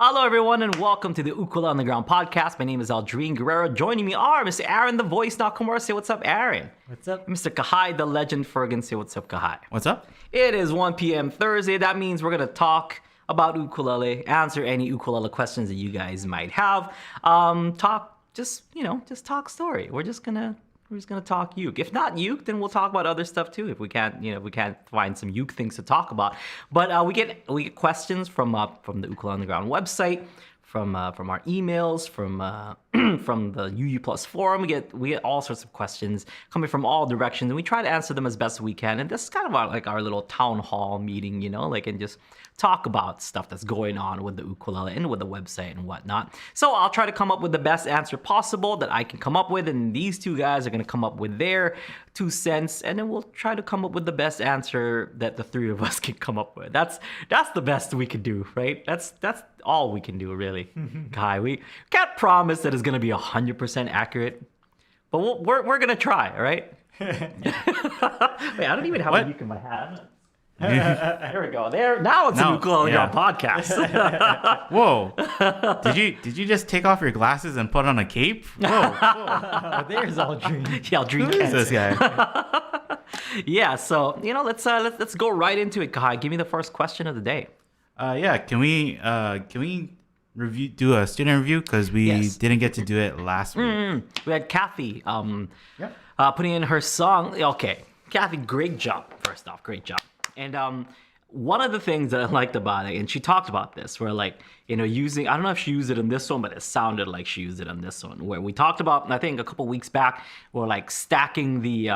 Hello, everyone, and welcome to the Ukulele on the Ground podcast. My name is Aldrin Guerrero. Joining me are Mr. Aaron, the voice Nakamura. Say what's up, Aaron. What's up? Mr. Kahai, the legend Fergan. Say what's up, Kahai. What's up? It is 1 p.m. Thursday. That means we're going to talk about ukulele, answer any ukulele questions that you guys might have. Just talk story. We're just gonna talk uke. If not uke, then we'll talk about other stuff too. If we can't find some uke things to talk about. But we get questions from the Ukulele on the Ground website, from our emails, from from the UU Plus forum. We get all sorts of questions coming from all directions, and we try to answer them as best we can. And this is kind of our little town hall meeting, and just talk about stuff that's going on with the ukulele and with the website and whatnot. So I'll try to come up with the best answer possible that I can come up with, and these two guys are going to come up with their 2 cents, and then we'll try to come up with the best answer that the three of us can come up with. That's the best we can do, right? That's all we can do, really. Kai, we can't promise that it's going to be 100% accurate, but we're going to try, right? Wait, I don't even have a uke in my hat. There we go. Now it's a ukulele podcast. Whoa! Did you just take off your glasses and put on a cape? Whoa! Oh, there's Aldrin. Yeah, Aldrin. Who is this guy? Yeah. So let's go right into it, Kai. Give me the first question of the day. Can we do a student review because we didn't get to do it last week. We had Kathy putting in her song. Okay, Kathy, great job. First off, great job. And one of the things that I liked about it, and she talked about this, where using, I don't know if she used it in this one, but it sounded like she used it on this one, where we talked about, I think a couple weeks back, where stacking the,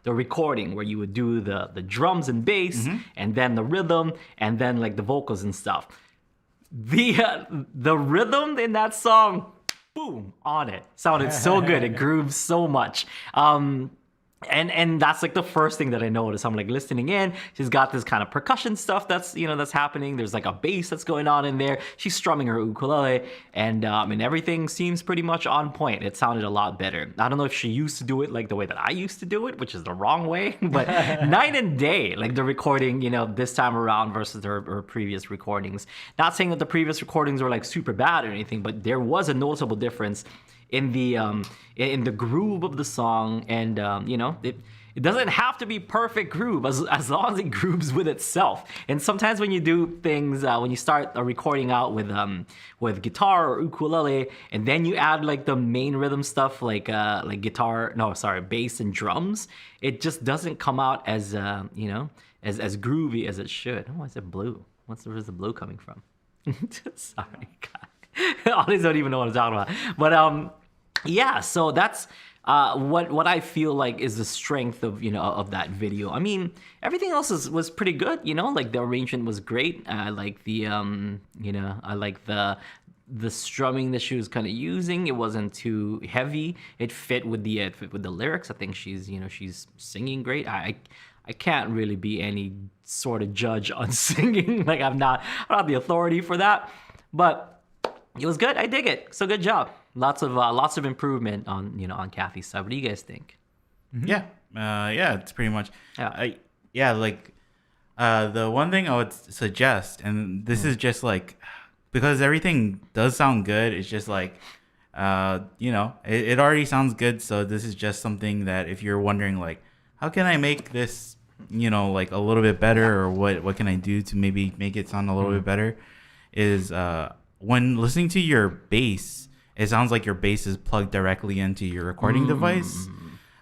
the recording, where you would do the drums and bass, and then the rhythm, and then the vocals and stuff. The rhythm in that song, boom, on it. Sounded so good. It grooves so much. And that's the first thing that I noticed. I'm listening in. She's got this kind of percussion stuff that's happening. There's a bass that's going on in there. She's strumming her ukulele, and everything seems pretty much on point. It sounded a lot better. I don't know if she used to do it the way that I used to do it, which is the wrong way, but night and day, the recording, this time around versus her previous recordings. Not saying that the previous recordings were super bad or anything, but there was a noticeable difference in the groove of the song, and it doesn't have to be perfect groove as long as it grooves with itself. And sometimes when you do things, when you start a recording out with guitar or ukulele, and then you add the main rhythm stuff bass and drums, it just doesn't come out as as groovy as it should. Oh, I said blue. Where's the blue coming from? Sorry, God. Honestly, don't even know what I'm talking about. But yeah, so that's what I feel is the strength of of that video. I mean, everything else was pretty good. The arrangement was great. I like the I like the strumming that she was kind of using. It wasn't too heavy. It fit with the lyrics. I think she's singing great. I can't really be any sort of judge on singing. I'm not the authority for that, but it was good. I dig it. So good job. Lots of improvement on on Kathy's side. What do you guys think? Yeah, it's pretty much. Yeah. The one thing I would suggest, and this is just because everything does sound good. It's just it already sounds good. So this is just something that if you're wondering how can I make this a little bit better, or what can I do to maybe make it sound a little bit better, is when listening to your bass, it sounds like your bass is plugged directly into your recording device.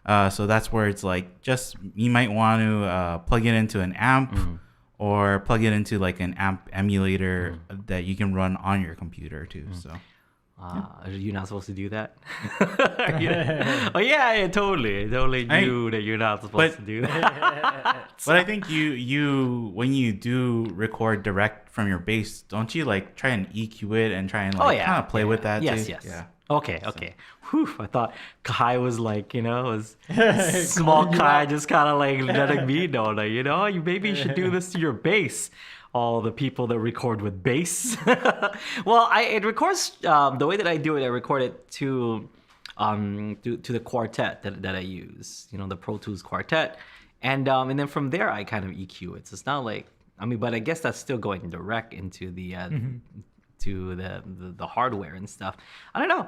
So that's where it's just you might want to plug it into an amp or plug it into an amp emulator that you can run on your computer too. So. Are you not supposed to do that? Oh yeah, totally knew that you're not supposed to do that. But I think you when you do record direct from your bass, don't you try and EQ it and try and kind of play with that? Yes. Yeah. Okay. Whew, I thought Kai was was small Kai just kind of letting me know you maybe should do this to your bass. All the people that record with bass. Well, it records the way that I do it. I record it to the quartet that I use. The Pro Tools quartet, and then from there I kind of EQ it. So it's not I mean, but I guess that's still going direct into the to the hardware and stuff. I don't know.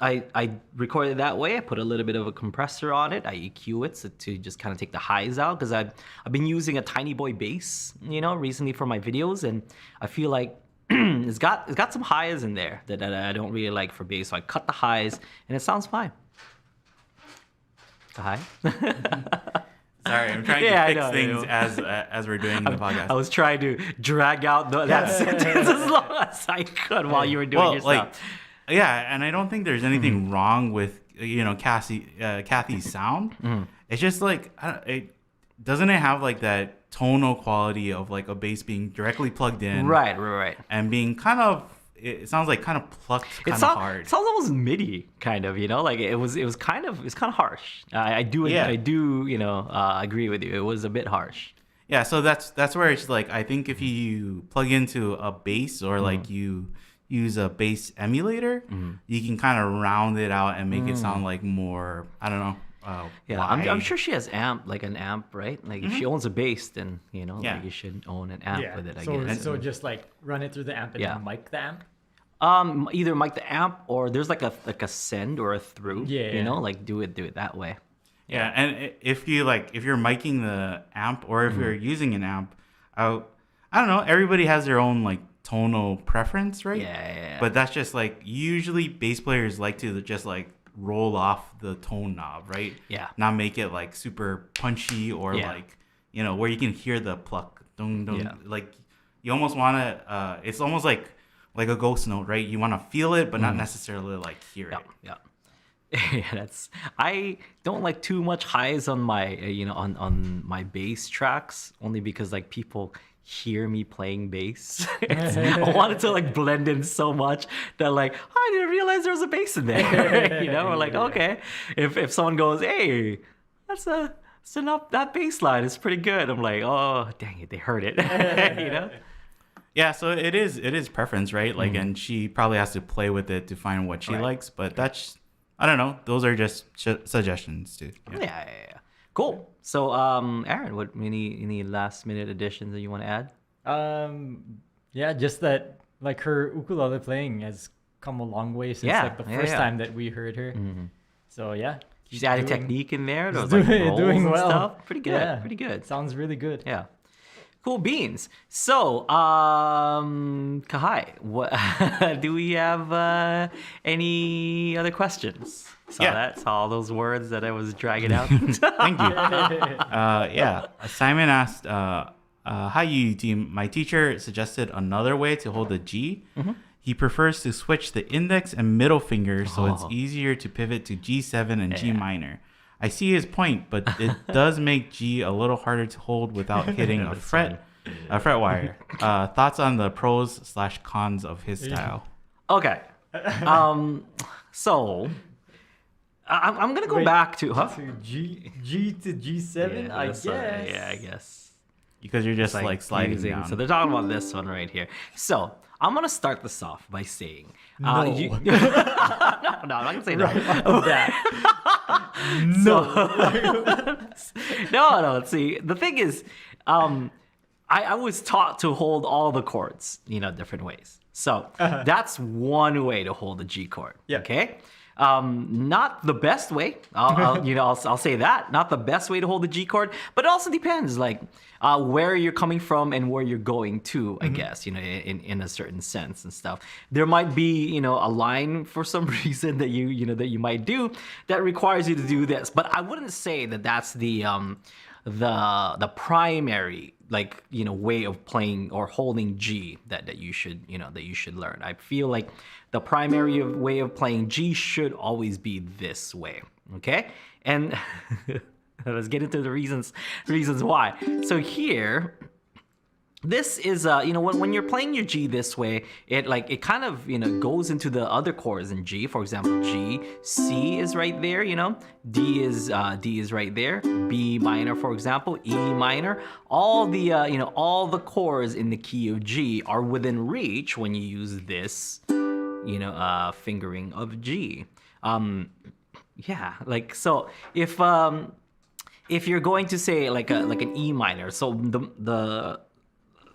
I record it that way. I put a little bit of a compressor on it. I EQ it to just kind of take the highs out, because I've been using a tiny boy bass, recently for my videos, and I feel like it's got some highs in there that I don't really like for bass. So I cut the highs, and it sounds fine. The high. Sorry, I'm trying to fix things as we're doing the podcast. I was trying to drag out that sentence as long as I could while you were doing your stuff. Yeah, and I don't think there's anything wrong with Kathy's sound. It's just like doesn't it have like that tonal quality of like a bass being directly plugged in, right, and being kind of. It sounds like kind of plucked, kind of hard. It sounds almost MIDI, kind of, like it was kind of harsh. I do agree with you. It was a bit harsh. Yeah, so that's where it's like, I think if you plug into a bass or like you use a bass emulator, you can kind of round it out and make it sound like more, I don't know. I'm sure she has an amp, right? Like if she owns a bass, then like you should own an amp with it. I guess. So just like run it through the amp and then mic the amp. Either mic the amp, or there's like a send or a through. Like do it that way. Yeah, and if you're miking the amp, or if you're using an amp, I don't know. Everybody has their own like tonal preference, right? Yeah. But that's just like usually bass players like to just like roll off the tone knob, right? Yeah. Not make it like super punchy or like where you can hear the pluck. Dun, dun. Yeah. Like you almost want to. It's almost like a ghost note, right? You want to feel it, but not necessarily like hear it. Yeah. I don't like too much highs on my on my bass tracks, only because like people hear me playing bass. I wanted to like blend in so much that like I didn't realize there was a bass in there. Or like, okay, if someone goes, hey, that's enough, that bass line is pretty good, I'm like, oh dang it, they heard it. Yeah, so it is preference, right? Like, and she probably has to play with it to find what she likes, but that's, I don't know, those are just suggestions too. Yeah. Cool. So, Aaron, what any last minute additions that you want to add? Just that like her ukulele playing has come a long way since like the first time that we heard her. So she's added technique in there. She's doing well. Stuff. Pretty good. Yeah. Pretty good. Sounds really good. Yeah. Cool beans. So, Kahai, what do we have any other questions? Saw all those words that I was dragging out. Thank you. Simon asked, hi, you team. My teacher suggested another way to hold the G. He prefers to switch the index and middle finger so it's easier to pivot to G7 and G minor. I see his point, but it does make G a little harder to hold without hitting a fret wire. Thoughts on the pros/cons of his style? Okay. So I'm gonna go back to to G to G7. I guess. I guess. Because you're just like sliding down. So they're talking about this one right here. So I'm gonna start this off by saying, no. No, I'm not gonna say no. No. See, the thing is, I was taught to hold all the chords, different ways. So that's one way to hold a G chord. Yeah. Okay. Not the best way. I'll say that. Not the best way to hold the G chord, but it also depends, like where you're coming from and where you're going to. I guess in a certain sense and stuff. There might be a line for some reason that you might do that requires you to do this, but I wouldn't say that that's the primary way of playing or holding G that you should learn. I feel like the primary way of playing G should always be this way. Okay, and let's get into the reasons why. So here, this is when you're playing your G this way, it kind of goes into the other chords in G. For example, G, C is right there, D is right there, B minor, for example, E minor. All the all the chords in the key of G are within reach when you use this fingering of G. So if you're going to say like an E minor, so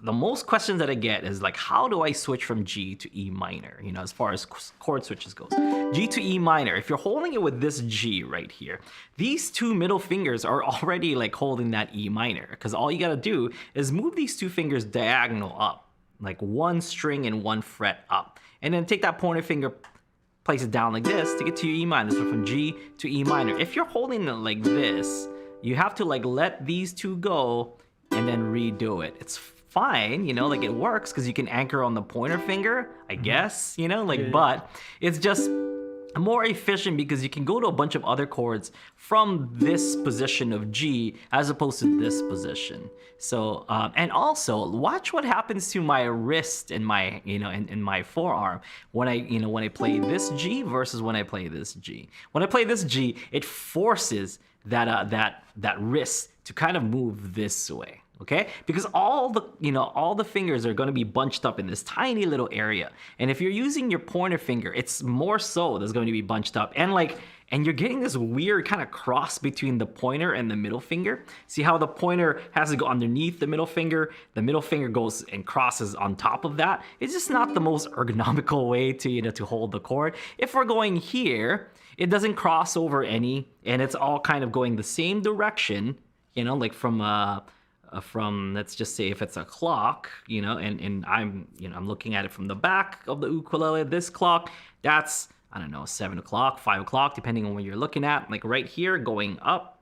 the most questions that I get is like, how do I switch from G to E minor? You know, as far as chord switches goes, G to E minor. If you're holding it with this G right here, these two middle fingers are already like holding that E minor, because all you gotta do is move these two fingers diagonal up, like one string and one fret up, and then take that pointer finger, place it down like this to get to your E minor. So from G to E minor. If you're holding it like this, you have to like let these two go and then redo it. It's fine, you know, like it works because you can anchor on the pointer finger, I guess, you know, like, but it's just more efficient because you can go to a bunch of other chords from this position of G as opposed to this position. So, and also watch what happens to my wrist and my, you know, in my forearm when I play this G versus when I play this G. When I play this G, it forces that wrist to kind of move this way. Okay, because all the fingers are going to be bunched up in this tiny little area, and if you're using your pointer finger, it's more so that's going to be bunched up, and you're getting this weird kind of cross between the pointer and the middle finger. See how the pointer has to go underneath the middle finger goes and crosses on top of that. It's just not the most ergonomical way to hold the chord. If we're going here, it doesn't cross over any, and it's all kind of going the same direction, you know, like from let's just say if it's a clock, you know, and I'm looking at it from the back of the ukulele, this clock, that's, I don't know, 7 o'clock, 5 o'clock, depending on what you're looking at, like right here going up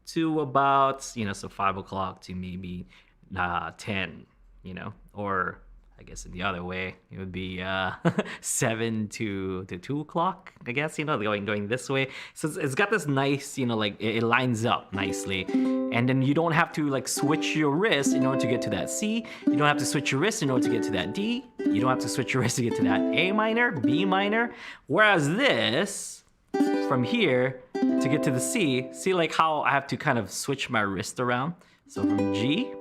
to about, you know, so 5 o'clock to maybe 10, you know, or I guess in the other way, it would be 7 to 2 o'clock, I guess, you know, going this way. So it's got this nice, you know, like it lines up nicely. And then you don't have to like switch your wrist in order to get to that C. You don't have to switch your wrist in order to get to that D. You don't have to switch your wrist to get to that A minor, B minor. Whereas this, from here to get to the C, see like how I have to kind of switch my wrist around. So from G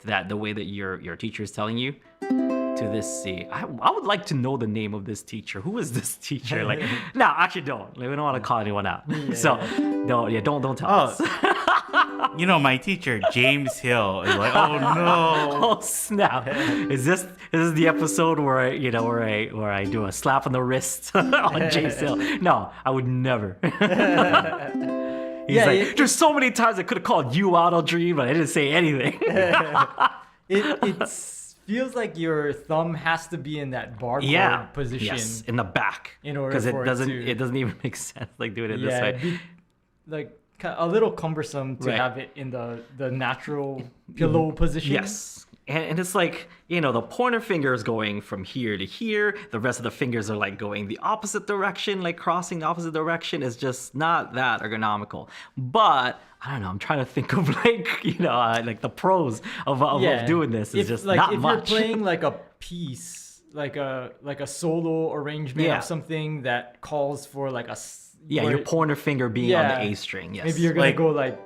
to the way that your teacher is telling you, to this C. I would like to know the name of this teacher. Who is this teacher? Like, no, actually don't. Like, we don't want to call anyone out. Don't tell us. You know, my teacher, James Hill, is like, oh no. Oh snap. Is this the episode where I do a slap on the wrist on James Hill? No, I would never. He's like, there's so many times I could have called you out on Dream, but I didn't say anything. It's feels like your thumb has to be in that bar chord position. Yes, in the back. In order because for it doesn't even make sense like doing it this way. Be, like a little cumbersome to have it in the natural pillow position. Yes. And it's like, you know, the pointer finger is going from here to here. The rest of the fingers are like going the opposite direction, like crossing the opposite direction. Is just not that ergonomical. But I don't know. I'm trying to think of like, you know, like the pros of doing this. Is just like, not if much. You're playing like a piece, like a solo arrangement of something that calls for like a your pointer finger being on the A string. Yes. Maybe you're gonna go like.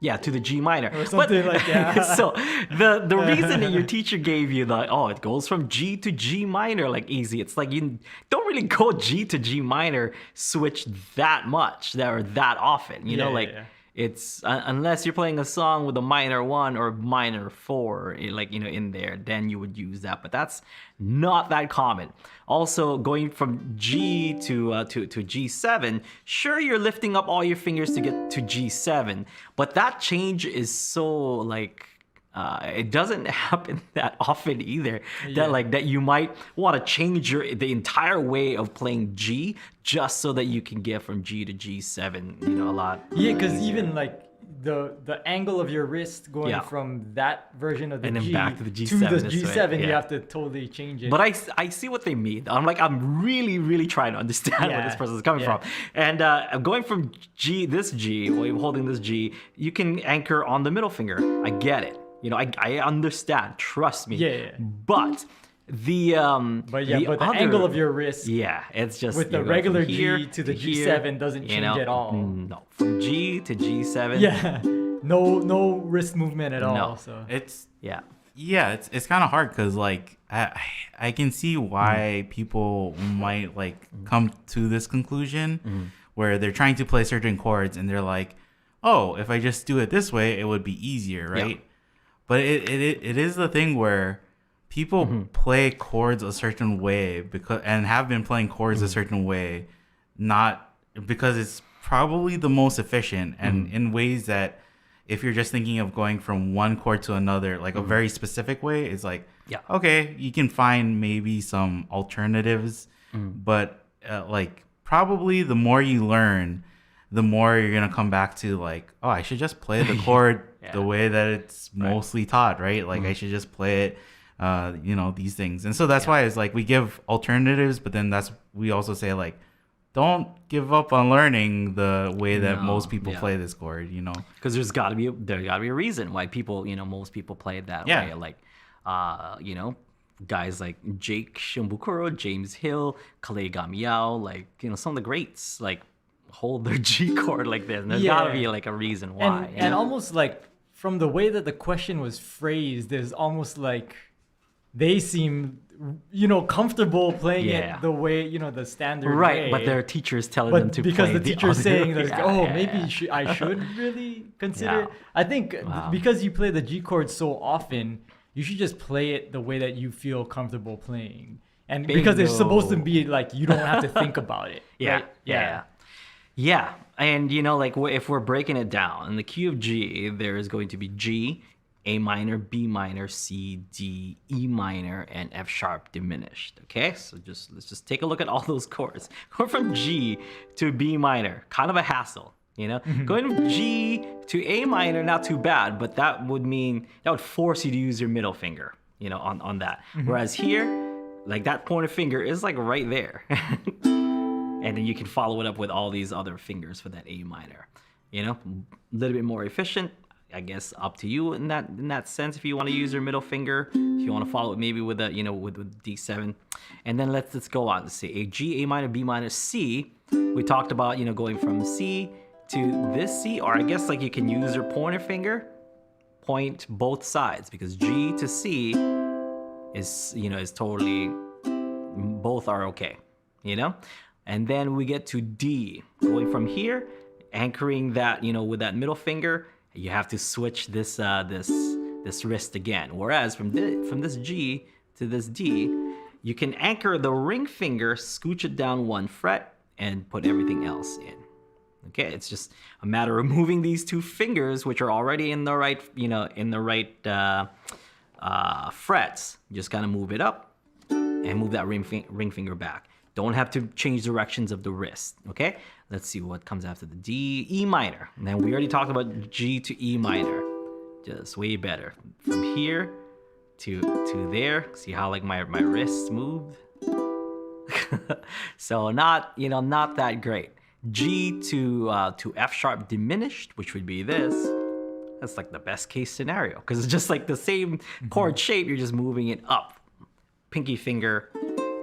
Yeah, to the G minor. Or something like that. So the reason that your teacher gave you it goes from G to G minor like easy. It's like you don't really go G to G minor switch that much or that often. You know, it's unless you're playing a song with a minor 1 or minor 4, like, you know, in there, then you would use that. But that's not that common. Also, going from G to G7, sure, you're lifting up all your fingers to get to G7, but that change is so like it doesn't happen that often either. That you might want to change the entire way of playing G just so that you can get from G to G7, you know, a lot. Yeah, because even like the angle of your wrist going from that version of the G back to the G7, you have to totally change it. But I see what they mean. I'm really, really trying to understand where this person is coming from. And going from this G, holding this G, you can anchor on the middle finger. I get it. You know, I understand. Trust me. Yeah. But the angle of your wrist. Yeah, it's just with the regular G to the G7 doesn't change at all. No, from G to G7. Yeah, no wrist movement at all. So it's it's kind of hard because like I can see why people might like come to this conclusion where they're trying to play certain chords and they're like, oh, if I just do it this way, it would be easier, right? But it is the thing where people play chords a certain way and have been playing chords a certain way, not because it's probably the most efficient, and in ways that if you're just thinking of going from one chord to another, like a very specific way, it's like, okay, you can find maybe some alternatives, but like probably the more you learn, the more you're going to come back to like, oh, I should just play the chord the way that it's mostly taught, right? Like I should just play it, these things. And so that's why it's like we give alternatives, but then we also say like, don't give up on learning the way that most people play this chord, Because there's got to be a reason why people, most people play it that way. Like, guys like Jake Shimbukuro, James Hill, Kalei Gamiao, like, some of the greats, like, hold their G chord like this. And there's got to be like a reason why. And almost like from the way that the question was phrased, there's almost like they seem comfortable playing it the way, the standard way. But their teacher's telling them to play because the teacher's saying like, maybe I should really consider. I think because you play the G chord so often, you should just play it the way that you feel comfortable playing. And because it's supposed to be like you don't have to think about it. Yeah. And like if we're breaking it down, in the key of G, there is going to be G, A minor, B minor, C, D, E minor, and F sharp diminished. Okay, so let's just take a look at all those chords. Going from G to B minor, kind of a hassle. Going from G to A minor, not too bad, but that would force you to use your middle finger, on that. Whereas here, like that pointer finger is like right there. And then you can follow it up with all these other fingers for that A minor. A little bit more efficient. I guess up to you in that sense. If you want to use your middle finger, if you want to follow it maybe with with D7, and then let's go on. Let's see a G, A minor, B minor, C. We talked about going from C to this C, or I guess like you can use your pointer finger, point both sides, because G to C is totally, both are okay, And then we get to D, going from here, anchoring that with that middle finger. You have to switch this wrist again. Whereas from this G to this D, you can anchor the ring finger, scooch it down one fret, and put everything else in. Okay, it's just a matter of moving these two fingers, which are already in the right frets. Just kind of move it up and move that ring finger back. Don't have to change directions of the wrist, okay? Let's see what comes after the D, E minor. And then we already talked about G to E minor. Just way better. From here to there. See how like my wrists move? So not that great. G to F sharp diminished, which would be this. That's like the best case scenario, because it's just like the same chord shape, you're just moving it up. Pinky finger,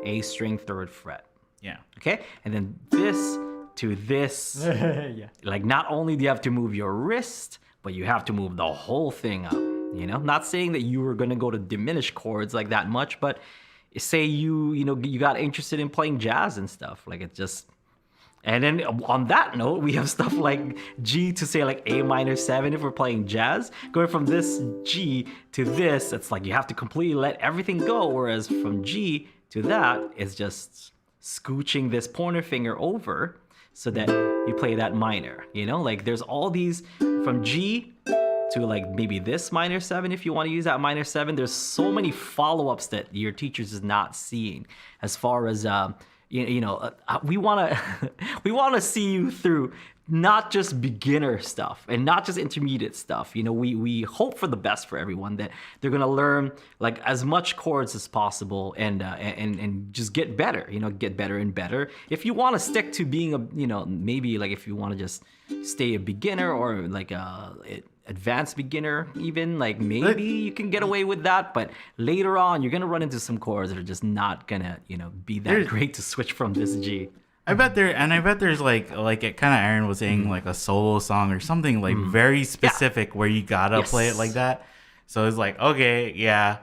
A string, 3rd fret. Yeah. Okay? And then this to this. Like not only do you have to move your wrist, but you have to move the whole thing up. Not saying that you were gonna go to diminished chords like that much, but say you got interested in playing jazz and stuff. Like it's just. And then on that note, we have stuff like G to say like A minor 7 if we're playing jazz. Going from this G to this, it's like you have to completely let everything go. Whereas from G to that, it's just scooching this pointer finger over so that you play that minor. Like there's all these from G to like maybe this minor 7 if you want to use that minor 7. There's so many follow-ups that your teachers is not seeing as far as we want to see you through not just beginner stuff and not just intermediate stuff. We hope for the best for everyone, that they're gonna learn like as much chords as possible and just get better. Get better and better. If you want to stick to being a maybe like if you want to just stay a beginner or like advanced beginner, even like maybe you can get away with that, but later on you're gonna run into some chords that are just not gonna be that great to switch from this G. I bet there's like it kind of Aaron was saying like a solo song or something like very specific where you gotta play it like that. So it's like, okay, yeah,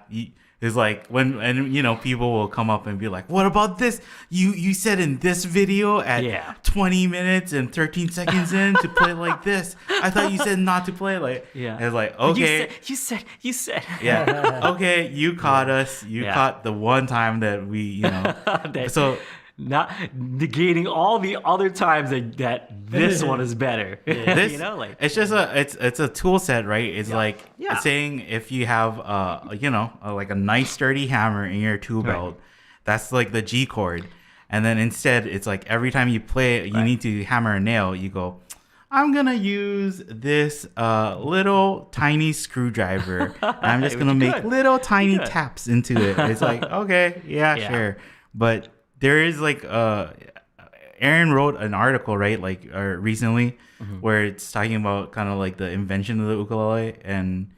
It's like and people will come up and be like, what about this? You said in this video at 20 minutes and 13 seconds in to play like this. I thought you said not to play like. Yeah. And it's like, okay. You said. Yeah. Okay, you caught us. You caught the one time that we, so. Not negating all the other times that this one is better. This, it's just it's a tool set, right? It's like saying if you have like a nice sturdy hammer in your tool belt, that's like the G chord, and then instead it's like every time you play it, you need to hammer a nail. You go, I'm gonna use this little tiny screwdriver. And I'm just gonna make little tiny taps into it. It's like, okay, sure, but there is like Aaron wrote an article, right, like recently, where it's talking about kind of like the invention of the ukulele, and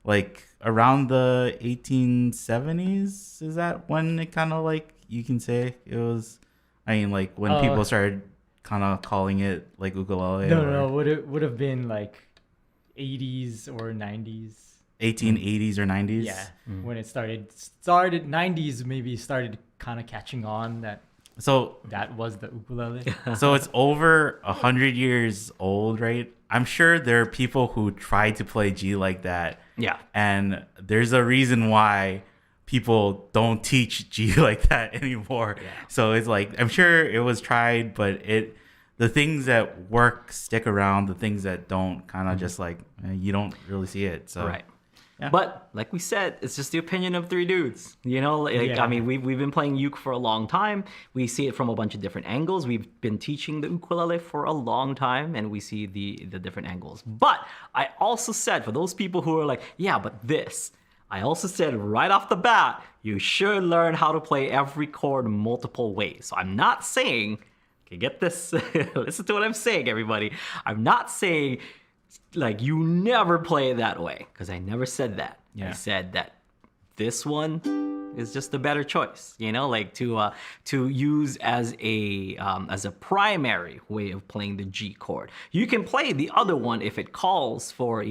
like around the 1870s, is that when it kind of like you can say it was? I mean, like when people started kind of calling it like ukulele. No, would have been like 80s or 90s. 1880s or 90s. Yeah, when it started 90s, maybe started kind of catching on that. So that was the ukulele. So it's over 100 years old, right? I'm sure there are people who try to play G like that. Yeah. And there's a reason why people don't teach G like that anymore. Yeah. So it's like, I'm sure it was tried, but the things that work stick around. The things that don't kind of just like, you don't really see it. So. Right. Yeah. But like we said, it's just the opinion of three dudes. I mean, we've been playing uke for a long time. We see it from a bunch of different angles. We've been teaching the ukulele for a long time, and we see the different angles. But I also said, for those people who are like, yeah, but this, I also said right off the bat, you should learn how to play every chord multiple ways. So I'm not saying, okay, get this, listen to what I'm saying, everybody. I'm not saying like you never play it that way, because I never said that. I said that this one is just a better choice, like to use as a primary way of playing the G chord. You can play the other one if it calls for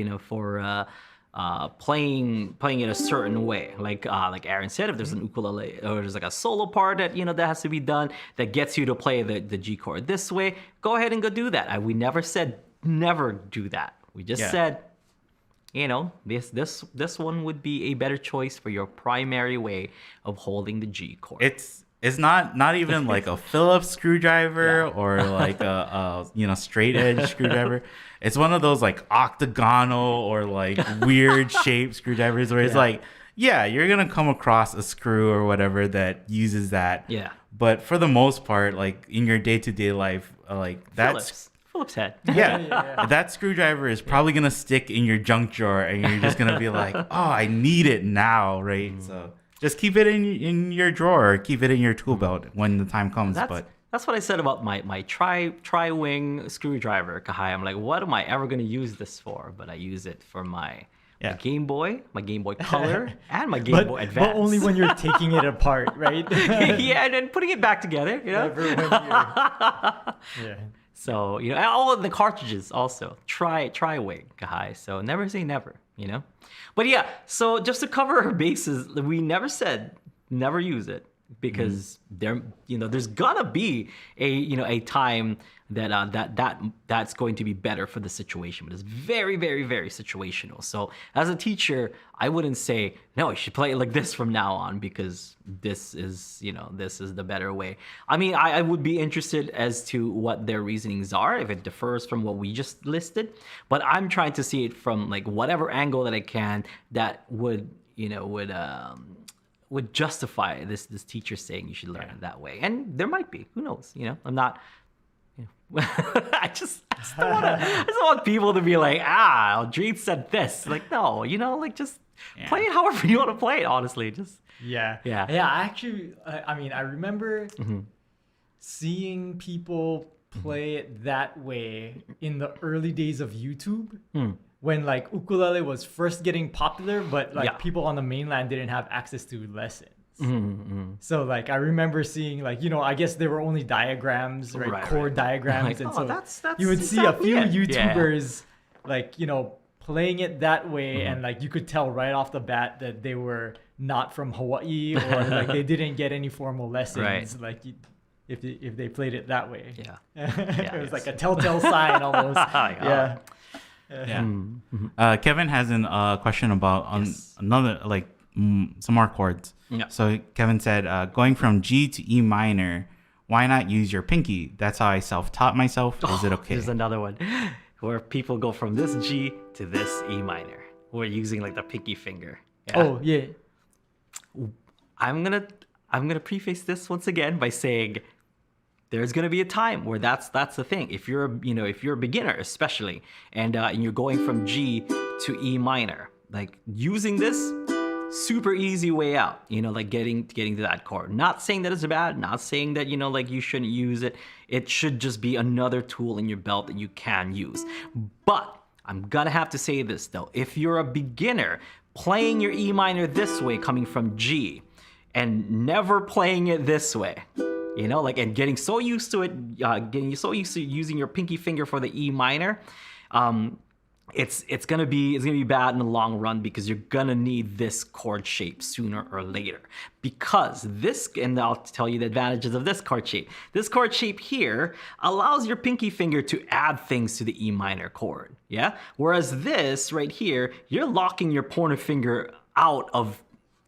playing it a certain way, like Aaron said, if there's an ukulele or there's like a solo part that that has to be done that gets you to play the G chord this way, go ahead and go do that. We never said never do that. We just said, this one would be a better choice for your primary way of holding the G chord. It's not even like a Phillips screwdriver or like a straight edge screwdriver. It's one of those like octagonal or like weird shaped screwdrivers where it's like, you're gonna come across a screw or whatever that uses that. Yeah. But for the most part, like in your day-to-day life, like that's Phillips head. Yeah. That screwdriver is probably going to stick in your junk drawer and you're just going to be like, oh, I need it now, right? So just keep it in your drawer, keep it in your tool belt when the time comes. That's what I said about my tri-wing screwdriver, Kahai. I'm like, what am I ever going to use this for? But I use it for my Game Boy Color, and my Game Boy Advance. But only when you're taking it apart, right? Yeah, and then putting it back together, Never when you're... So, all of the cartridges also. Tri-wing, Kahai. So never say never, But yeah, so just to cover our bases, we never said never use it, because there's gonna be a time that's going to be better for the situation, but it's very, very, very situational. So as a teacher, I wouldn't say no, you should play it like this from now on, because this is the better way. I mean, I would be interested as to what their reasonings are, if it differs from what we just listed, but I'm trying to see it from like whatever angle that I can that would justify this teacher saying you should learn it that way. And there might be, who knows, I'm not, I just don't want people to be like, Aldrete said this. Like, no, just play it however you want to play it, honestly. Just Yeah, actually, I remember seeing people play it that way in the early days of YouTube. When like ukulele was first getting popular, but like people on the mainland didn't have access to lessons. So like I remember seeing like, I guess there were only diagrams, right? Chord diagrams. Like, and so that's you would see a few YouTubers like, playing it that way, and like you could tell right off the bat that they were not from Hawaii, or like they didn't get any formal lessons. Right. Like if they played it that way. Yeah. It was like a telltale sign almost. Yeah. Yeah. Kevin has a question about another some more chords. Yeah. So Kevin said, going from G to E minor, why not use your pinky? That's how I self-taught myself. Is it okay? There's another one where people go from this G to this E minor. We're using like the pinky finger. Yeah. Oh yeah. I'm gonna preface this once again by saying there's gonna be a time where that's the thing. If you're a beginner especially, and you're going from G to E minor, like using this super easy way out, like getting to that chord. Not saying that it's bad, not saying that like you shouldn't use it. It should just be another tool in your belt that you can use. But I'm gonna have to say this though, if you're a beginner playing your E minor this way coming from G and never playing it this way, and getting so used to it, getting so used to using your pinky finger for the E minor, it's gonna be bad in the long run, because you're gonna need this chord shape sooner or later. Because and I'll tell you the advantages of this chord shape. This chord shape here allows your pinky finger to add things to the E minor chord. Yeah. Whereas this right here, you're locking your pointer finger out of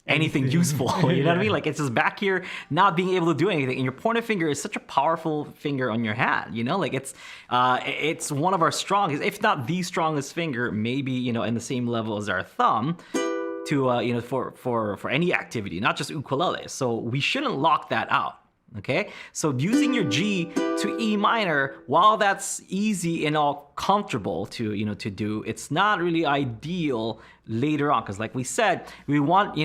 anything useful. You know what I mean? Like, it's just back here not being able to do anything, and your pointer finger is such a powerful finger on your hand. Like it's one of our strongest, if not the strongest finger, maybe in the same level as our thumb, to for any activity, not just ukulele. So we shouldn't lock that out. Okay, so using your G to E minor, while that's easy and all comfortable to do, it's not really ideal later on, because like we said, we want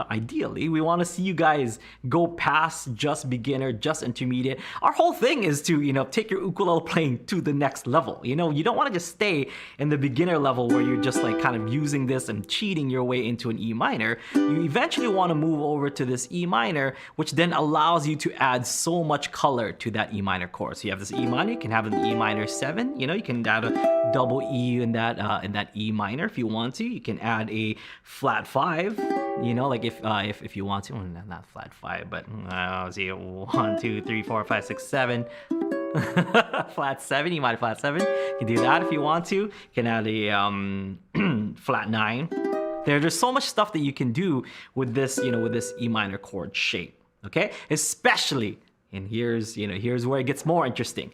ideally we want to see you guys go past just beginner, just intermediate. Our whole thing is to take your ukulele playing to the next level. You don't want to just stay in the beginner level where you're just like kind of using this and cheating your way into an E minor. You eventually want to move over to this E minor, which then allows you to add so much color to that E minor chord. So you have this E minor, you can have an E minor 7, you can add a double E in that E minor if you want to. You can add a flat 5, like if you want to. Well, not flat 5, but let's see, 1, 2, 3, 4, 5, 6, 7. Flat 7, E minor flat 7. You can do that if you want to. You can add a flat 9. There's so much stuff that you can do with this, with this E minor chord shape. Okay, especially, and here's where it gets more interesting.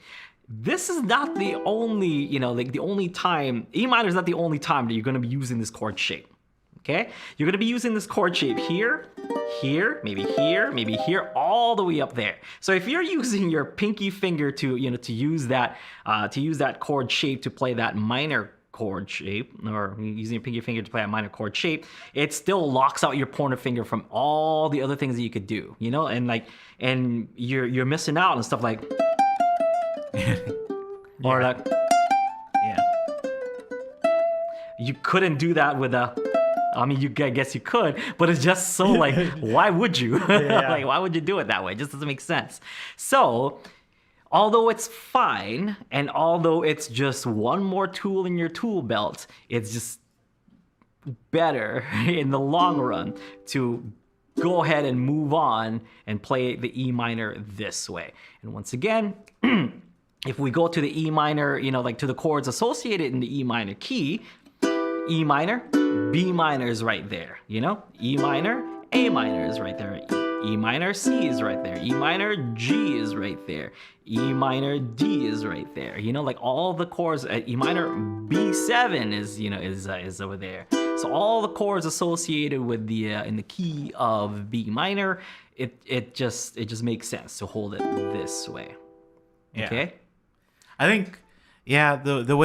This is not the only, the only time, E minor is not the only time that you're going to be using this chord shape. Okay, you're going to be using this chord shape here, maybe here, all the way up there. So if you're using your pinky finger to use that chord shape to play that minor chord shape, or using your pinky finger to play a minor chord shape, it still locks out your pointer finger from all the other things that you could do, and you're missing out on stuff like or like, yeah, you couldn't do that with I guess you could, but it's just so like, why would you? Like, why would you do it that way? It just doesn't make sense. So although it's fine, and although it's just one more tool in your tool belt, it's just better in the long run to go ahead and move on and play the E minor this way. And once again, if we go to the E minor, like to the chords associated in the E minor key, E minor, B minor is right there, E minor, A minor is right there, E minor, C is right there, E minor, G is right there, E minor, D is right there, like all the chords, E minor, B7 is over there. So all the chords associated with the in the key of B minor, it just makes sense to hold it this way. Yeah. Okay? I think, the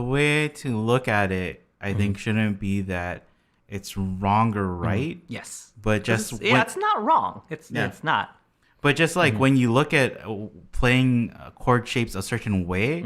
way to look at it, I think, shouldn't be that it's wrong or right. Yes. But just it's not wrong. It's not. But just like when you look at playing chord shapes a certain way,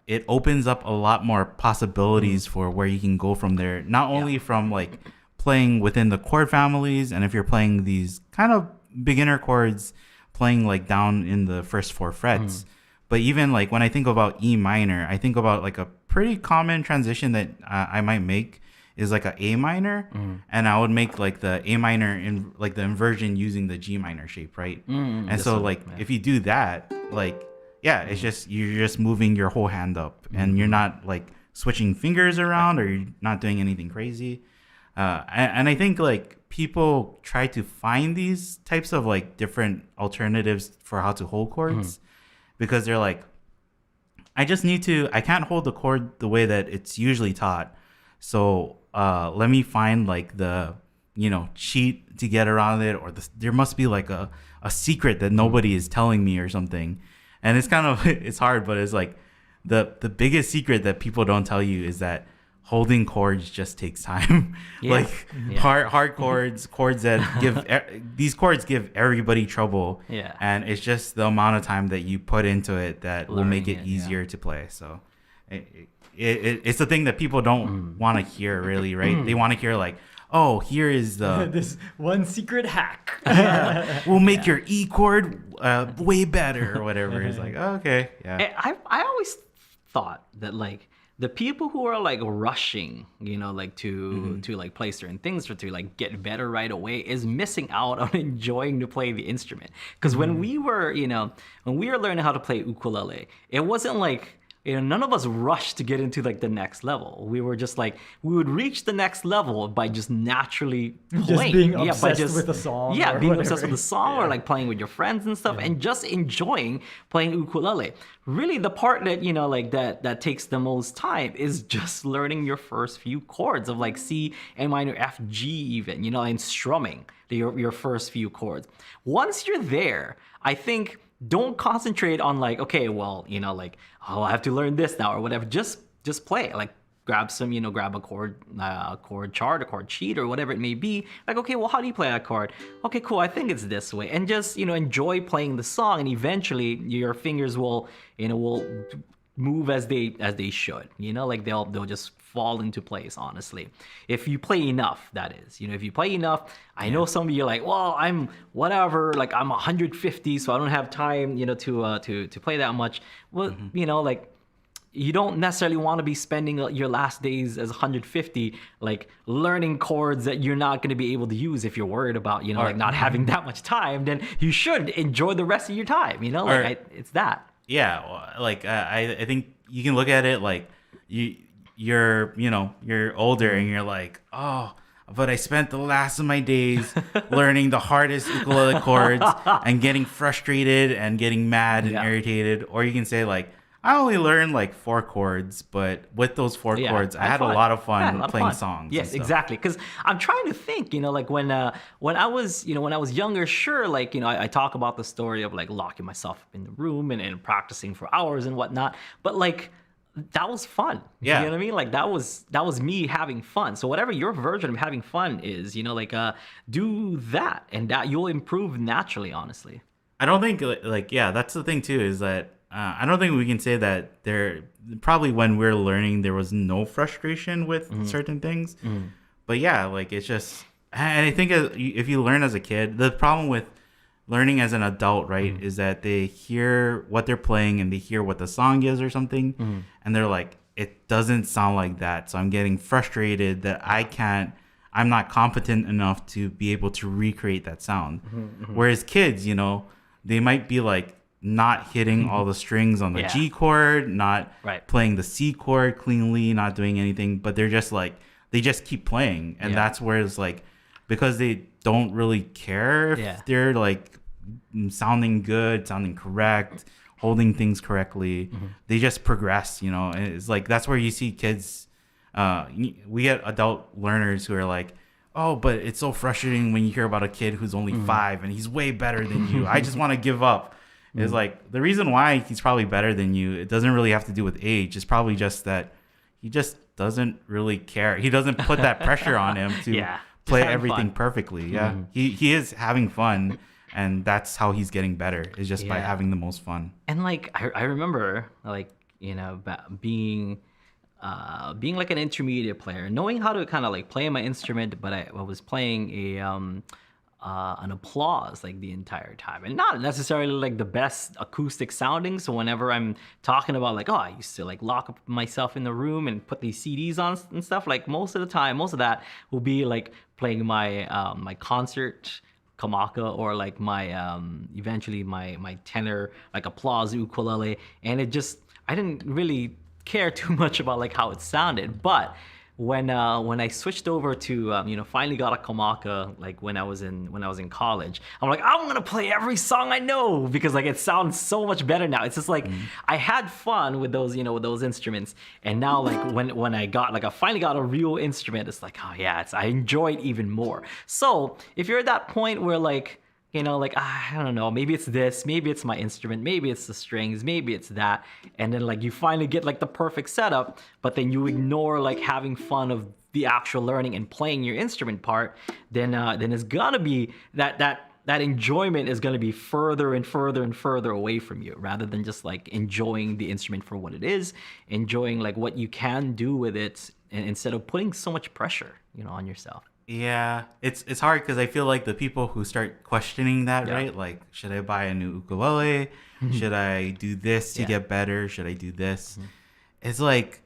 it opens up a lot more possibilities for where you can go from there. Not only from like playing within the chord families, and if you're playing these kind of beginner chords, playing like down in the first 4 frets. But even like when I think about E minor, I think about like a pretty common transition that I might make is like a A minor, and I would make like the A minor in like the inversion using the G minor shape, right? And so like if you do that, like it's just you're just moving your whole hand up, and you're not like switching fingers around, or you're not doing anything crazy. And I think like people try to find these types of like different alternatives for how to hold chords because they're like, I can't hold the chord the way that it's usually taught. So let me find like the, cheat to get around it, or there must be like a secret that nobody is telling me or something. And it's kind of, it's hard, but it's like the biggest secret that people don't tell you is that holding chords just takes time. Hard chords that these chords give everybody trouble. Yeah. And it's just the amount of time that you put into it that will make it easier to play. So it's the thing that people don't want to hear, really, right? They want to hear like, oh, here is the this one secret hack. We'll make your E chord way better or whatever. It's like, oh, okay, yeah. I always thought that like the people who are like rushing, like to like play certain things or to like get better right away is missing out on enjoying to play the instrument. Because when we were learning how to play ukulele, it wasn't like, none of us rushed to get into like the next level. We were just like, we would reach the next level by just naturally playing. Just being obsessed with a song. Yeah, being whatever. obsessed with a song or like playing with your friends and stuff and just enjoying playing ukulele. Really the part that, that takes the most time is just learning your first few chords of like C, A minor, F, G even, and strumming your first few chords. Once you're there, I think don't concentrate on like, okay, well, oh, I have to learn this now or whatever. Just play. Like grab some, grab a chord chart, a chord sheet or whatever it may be. Like, okay, well, how do you play that chord? Okay, cool. I think it's this way. And just, enjoy playing the song, and eventually your fingers will move as they should. Like they'll just fall into place, honestly. If you play enough, that is. If you play enough, I know some of you are like, well, I'm whatever, like I'm 150, so I don't have time, to play that much. Well, like you don't necessarily want to be spending your last days as 150 like learning chords that you're not going to be able to use. If you're worried about like not having that much time, then you should enjoy the rest of your time. It's that. Yeah, like I think you can look at it like you're older and you're like, oh, but I spent the last of my days learning the hardest ukulele chords and getting frustrated and getting mad and irritated. Or you can say like, I only learned like 4 chords, but with those 4 chords, I had a lot of fun playing songs. Yes, exactly. Because I'm trying to think, like when I was, when I was younger, sure, like, I talk about the story of like locking myself up in the room and practicing for hours and whatnot. But like, that was fun. Yeah. You know what I mean? Like that was me having fun. So whatever your version of having fun is, do that, and that you'll improve naturally, honestly. I don't think that's the thing too, is that I don't think we can say that there probably when we're learning there was no frustration with certain things. But yeah, like it's just, and I think if you learn as a kid, the problem with learning as an adult, right, is that they hear what they're playing and they hear what the song is or something, and they're like, it doesn't sound like that, so I'm getting frustrated that I'm not competent enough to be able to recreate that sound. Whereas kids, they might be like not hitting all the strings on the G chord, not playing the C chord cleanly, not doing anything, but they're just like, they just keep playing. And that's where it's like, because they don't really care if they're like sounding good, sounding correct, holding things correctly, they just progress, and it's like, that's where you see kids, we get adult learners who are like, oh, but it's so frustrating when you hear about a kid who's only 5 and he's way better than you. I just want to give up. It's like, the reason why he's probably better than you, it doesn't really have to do with age. It's probably just that he just doesn't really care. He doesn't put that pressure on him to play everything perfectly. Yeah, he is having fun, and that's how he's getting better, is just by having the most fun. And like I remember like being like an intermediate player, knowing how to kind of like play my instrument, but I was playing an applause like the entire time, and not necessarily like the best acoustic sounding. So whenever I'm talking about like, oh, I used to like lock up myself in the room and put these CDs on and stuff, like most of the time, most of that will be like playing my my concert kamaka, or like my eventually my tenor like applause ukulele, and it just, I didn't really care too much about like how it sounded. But when I switched over to finally got a kamaka, like when I was in college, I'm like, I'm gonna play every song I know, because like it sounds so much better now. It's just like I had fun with those with those instruments, and now like when I finally got a real instrument, it's like, oh yeah, I enjoy it even more. So if you're at that point where like, like, I don't know, maybe it's this, maybe it's my instrument, maybe it's the strings, maybe it's that, and then like you finally get like the perfect setup, but then you ignore like having fun of the actual learning and playing your instrument part, then it's gonna be that enjoyment is gonna be further and further and further away from you, rather than just like enjoying the instrument for what it is, enjoying like what you can do with it, and instead of putting so much pressure, on yourself. Yeah, it's hard because I feel like the people who start questioning that, right? Like, should I buy a new ukulele? Should I do this to get better? Should I do this? It's like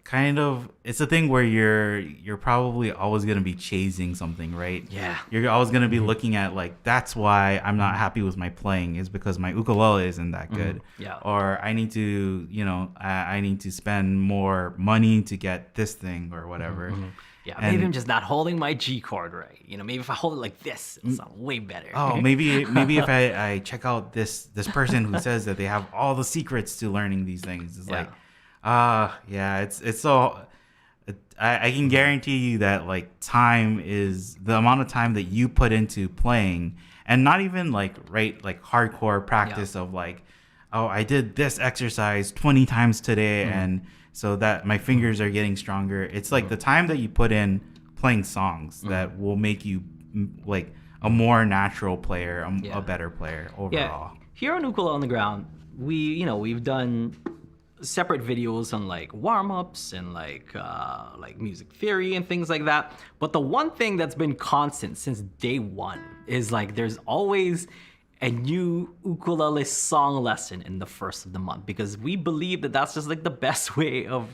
it's a thing where you're probably always gonna be chasing something, right? Yeah. You're always gonna be looking at like, that's why I'm not happy with my playing, is because my ukulele isn't that good. Yeah. Or I need to, I need to spend more money to get this thing or whatever. Yeah, maybe I'm just not holding my G chord right. Maybe if I hold it like this, it'll sound way better. Oh, maybe if I check out this person who says that they have all the secrets to learning these things. It's like, it's so. I can guarantee you that like time is the amount of time that you put into playing, and not even like hardcore practice of like, oh, I did this exercise 20 times today and so that my fingers are getting stronger. It's like the time that you put in playing songs that will make you like a more natural player, a better player overall. Yeah. Here on Ukulele on the Ground, we've done separate videos on like warm-ups and like music theory and things like that. But the one thing that's been constant since day one is like there's always a new ukulele song lesson in the first of the month, because we believe that that's just like the best way of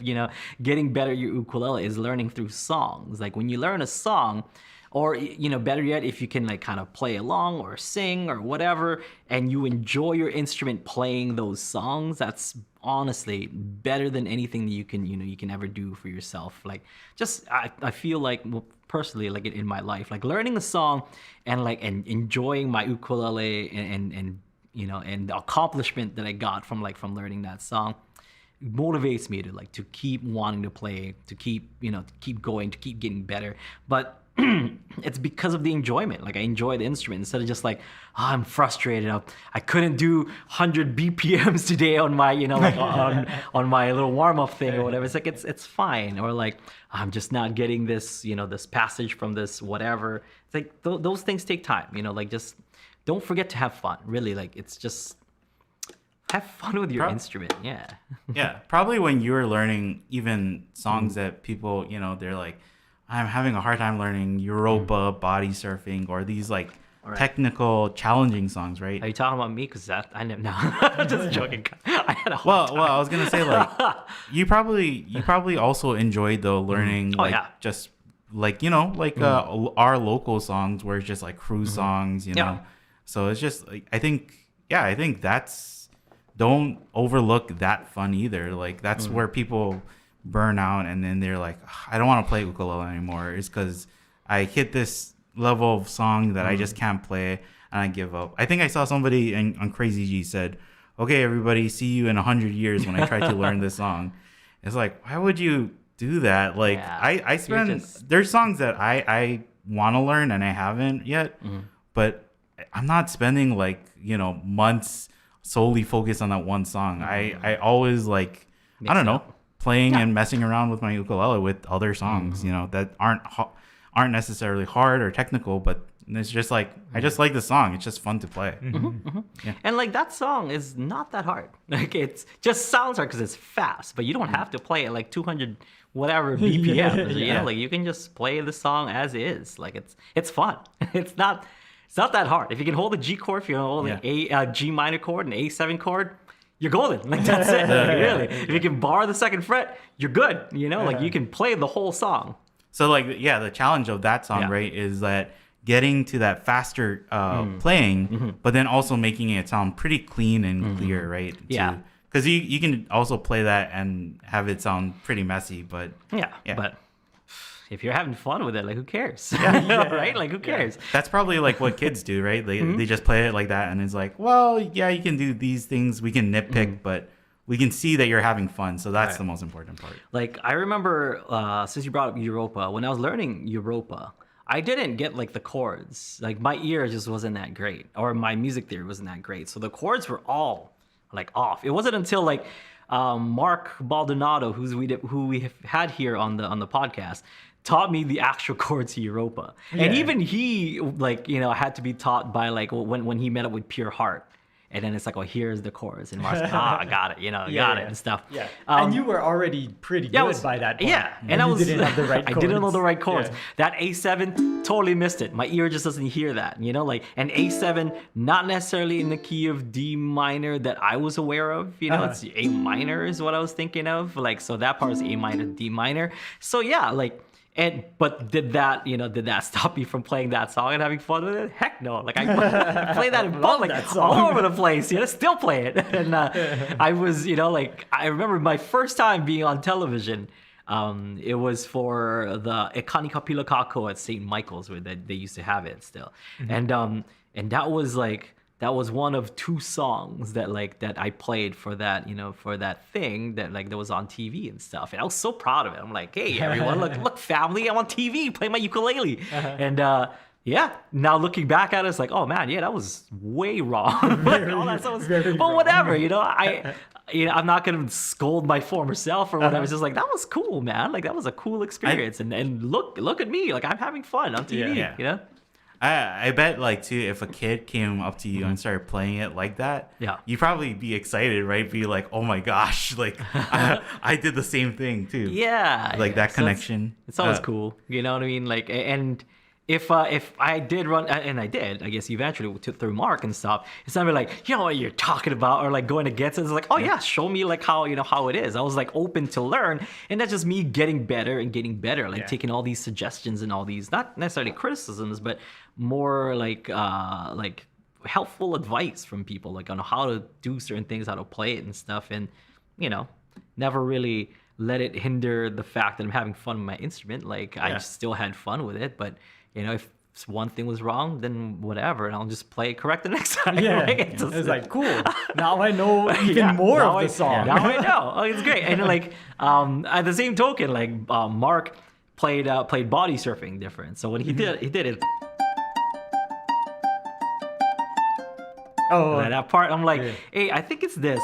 getting better your ukulele is learning through songs. Like when you learn a song, or better yet, if you can like kind of play along or sing or whatever, and you enjoy your instrument playing those songs, that's honestly better than anything that you can ever do for yourself. Like just I feel like, well, personally, like in my life, like learning a song and enjoying my ukulele and the accomplishment that I got from learning that song motivates me to keep wanting to play, to keep going, to keep getting better. But it's because of the enjoyment. Like I enjoy the instrument instead of just like, oh, I'm frustrated. I couldn't do 100 BPMs today on my on my little warm up thing or whatever. It's like it's fine. Or like I'm just not getting this this passage from this whatever. It's like those things take time. Like just don't forget to have fun. Really, like it's just have fun with your instrument. Yeah. Yeah, probably when you're learning even songs that people they're like, I'm having a hard time learning Europa, body surfing, or these like technical, challenging songs, right? Are you talking about me? Because I never. No, I'm just joking. I had a hard time. Well, I was gonna say like you probably also enjoyed the learning just like our local songs where it's just like cruise songs, So it's just like I think that's, don't overlook that fun either. Like that's where people burn out, and then they're like, I don't want to play ukulele anymore. It's because I hit this level of song that I just can't play, and I give up. I think I saw somebody on Crazy G said, okay, everybody, see you in 100 years when I try to learn this song. It's like, why would you do that? Like I spend there's songs that I want to learn and I haven't yet, but I'm not spending like months solely focused on that one song. I always like mix, I don't know, playing and messing around with my ukulele with other songs, that aren't necessarily hard or technical, but it's just like I just like the song. It's just fun to play. Yeah. And like that song is not that hard. Like it's just sounds hard because it's fast, but you don't have to play it like 200 whatever BPM. Like you can just play the song as is. Like it's fun. It's not It's not that hard. If you can hold a G chord, if you can hold an G minor chord, an A7 chord, you're golden. Like that's it. Really. If you can bar the second fret, you're good. You know, like you can play the whole song. So like, the challenge of that song, right, is that getting to that faster playing, but then also making it sound pretty clean and clear, right? Yeah. Because you can also play that and have it sound pretty messy, but But if you're having fun with it, like who cares? Right? Like who cares? That's probably like what kids do, right? They just play it like that, and it's like, well, yeah, you can do these things, we can nitpick, but we can see that you're having fun, so that's the most important part. Like I remember, since you brought up Europa, when I was learning Europa, I didn't get like the chords. Like my ear just wasn't that great, or my music theory wasn't that great. So the chords were all like off. It wasn't until like Mark Baldonado, who we have had here on the podcast, taught me the actual chords to Europa. And even he, like, you know, had to be taught by like when he met up with Pure Heart. And then it's like, oh, here's the chords. And Mark's like, I got it, you know, got it and stuff. Yeah. And you were already pretty good by that point. Yeah. And I didn't have the right chords. I didn't know the right chords. Yeah. That A7, totally missed it. My ear just doesn't hear that, you know, like an A7, not necessarily in the key of D minor that I was aware of, you know, it's A minor is what I was thinking of. Like, so that part is A minor, D minor. So yeah, like, but did that stop me from playing that song and having fun with it? Heck no. Like I play that in public all over the place, you know, still play it. And I was, you know, like I remember my first time being on television. It was for the Ekani Kapila Kako at St. Michael's where they used to have it still. And that was one of two songs that I played for that, you know, for that thing that was on TV and stuff. And I was so proud of it. I'm like, hey, everyone, look, family, I'm on TV, play my ukulele. And now looking back at it, it's like, oh man, that was way wrong. But whatever, you know, I'm not gonna scold my former self or whatever. It's just like, that was cool, man. Like that was a cool experience. And look at me, like I'm having fun on TV, you know? I bet like too, if a kid came up to you and started playing it like that, you'd probably be excited, right? Be like, oh my gosh, like I did the same thing too. Yeah, like that connection. It's always cool, you know what I mean? Like, and if I did run, and I did, I guess eventually through Mark and stuff, it's not like, you know what you're talking about, or like going against it. It's like, oh yeah, show me like how it is. I was like open to learn, and that's just me getting better, like taking all these suggestions and all these, not necessarily criticisms, but more like helpful advice from people, like on how to do certain things, how to play it and stuff, and you know, never really let it hinder the fact that I'm having fun with my instrument. Like I still had fun with it, but you know, if one thing was wrong, then whatever, and I'll just play it correct the next time. Right? It's like, cool. Now I know even more of the song. Now I know. Oh, it's great. And like, at the same token, like Mark played body surfing different. So when he did it. Oh, that part, I'm like, hey, I think it's this.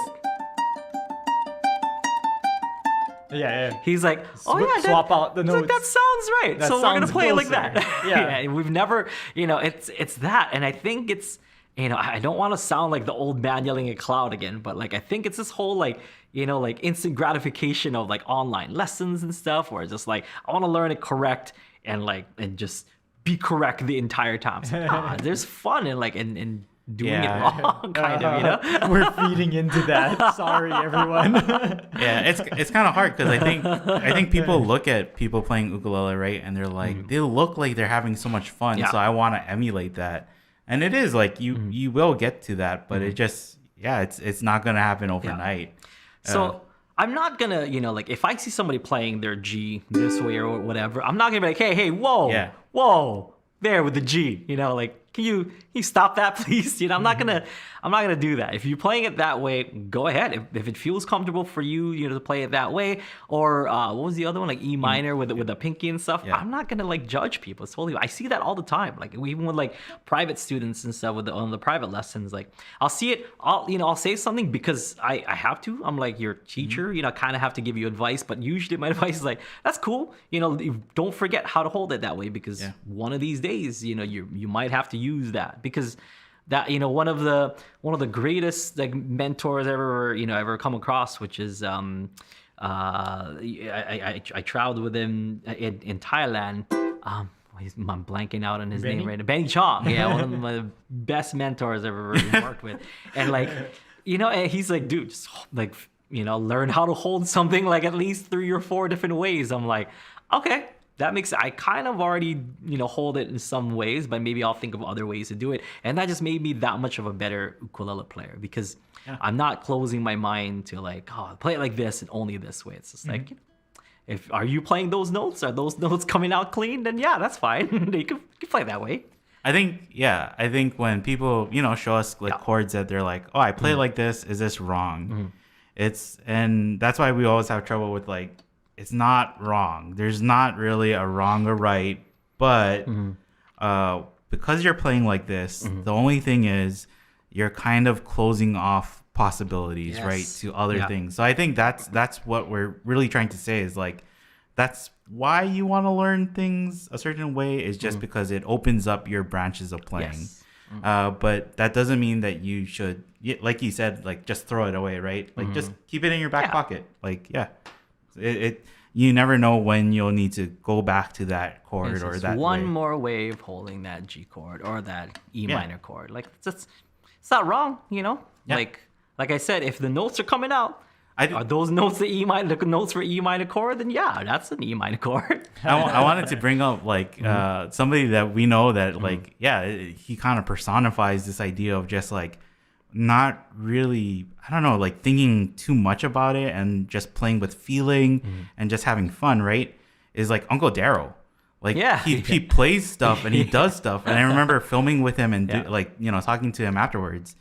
He's like, swap out the notes. Like, that sounds right. So we're gonna play it like that. And we've never, you know, it's that, and I think it's, you know, I don't want to sound like the old man yelling at cloud again, but like I think it's this whole like, you know, like instant gratification of like online lessons and stuff, where it's just like I want to learn it correct and just be correct the entire time. So, there's fun and like and doing it wrong, kind of, you know. We're feeding into that. Sorry, everyone. It's kind of hard because I think people look at people playing ukulele, right, and they're like, they look like they're having so much fun, so I want to emulate that. And it is like you will get to that, but it just it's not gonna happen overnight. So I'm not gonna, you know, like if I see somebody playing their G this way or whatever, I'm not gonna be like, hey, whoa, there with the G, you know, like. Can you stop that, please? You know, I'm not gonna do that. If you're playing it that way, go ahead. If it feels comfortable for you, you know, to play it that way, or what was the other one, like E minor with the pinky and stuff. I'm not gonna like judge people. It's totally. I see that all the time. Like even with like private students and stuff on the private lessons, like I'll see it. I'll say something because I have to. I'm like your teacher. You know, I kind of have to give you advice, but usually my advice is like, that's cool. You know, don't forget how to hold it that way because one of these days, you know, you might have to use that, because that, you know, one of the greatest like mentors ever come across, which is I traveled with him in Thailand. I'm blanking out on his Benny? name right now. Benny Chong. Yeah, one of my best mentors I've ever worked with. And like, and he's like, dude, just like, learn how to hold something like at least 3 or 4 different ways. I'm like, okay, that makes, I kind of already, hold it in some ways, but maybe I'll think of other ways to do it. And that just made me that much of a better ukulele player because I'm not closing my mind to like, oh, play it like this and only this way. It's just like, are you playing those notes? Are those notes coming out clean? Then yeah, that's fine. you can play that way. I think when people, show us like chords that they're like, oh, I play like this. Is this wrong? And that's why we always have trouble with like, it's not wrong. There's not really a wrong or right, but because you're playing like this, the only thing is you're kind of closing off possibilities, right, to other things. So I think that's what we're really trying to say is like, that's why you want to learn things a certain way is just because it opens up your branches of playing. But that doesn't mean that you should, like you said, like just throw it away, right? Like just keep it in your back pocket. Like, you never know when you'll need to go back to that chord or that one way. more way of holding that G chord or that E minor chord. Like it's not wrong, Like I said, if the notes are coming out, are those notes the notes for E minor chord? Then yeah, that's an E minor chord. I wanted to bring up like somebody that we know that like he kind of personifies this idea of just like not really, I don't know, like thinking too much about it and just playing with feeling and just having fun, right? Is like Uncle Daryl. Like he plays stuff and he does stuff. And I remember filming with him and talking to him afterwards.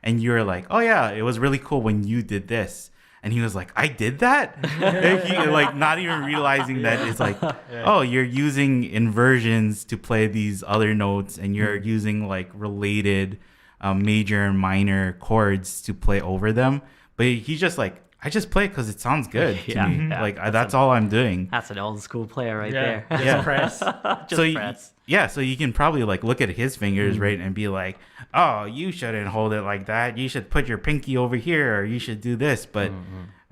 And you were like, oh yeah, it was really cool when you did this. And he was like, I did that? And he, like not even realizing that it's like, oh, you're using inversions to play these other notes and you're using like related major and minor chords to play over them. But he's just like, I just play it because it sounds good to me. Like that's all I'm doing. That's an old school player right there. Just press. Press. So you can probably like look at his fingers, right, and be like, oh, you shouldn't hold it like that. You should put your pinky over here, or you should do this. But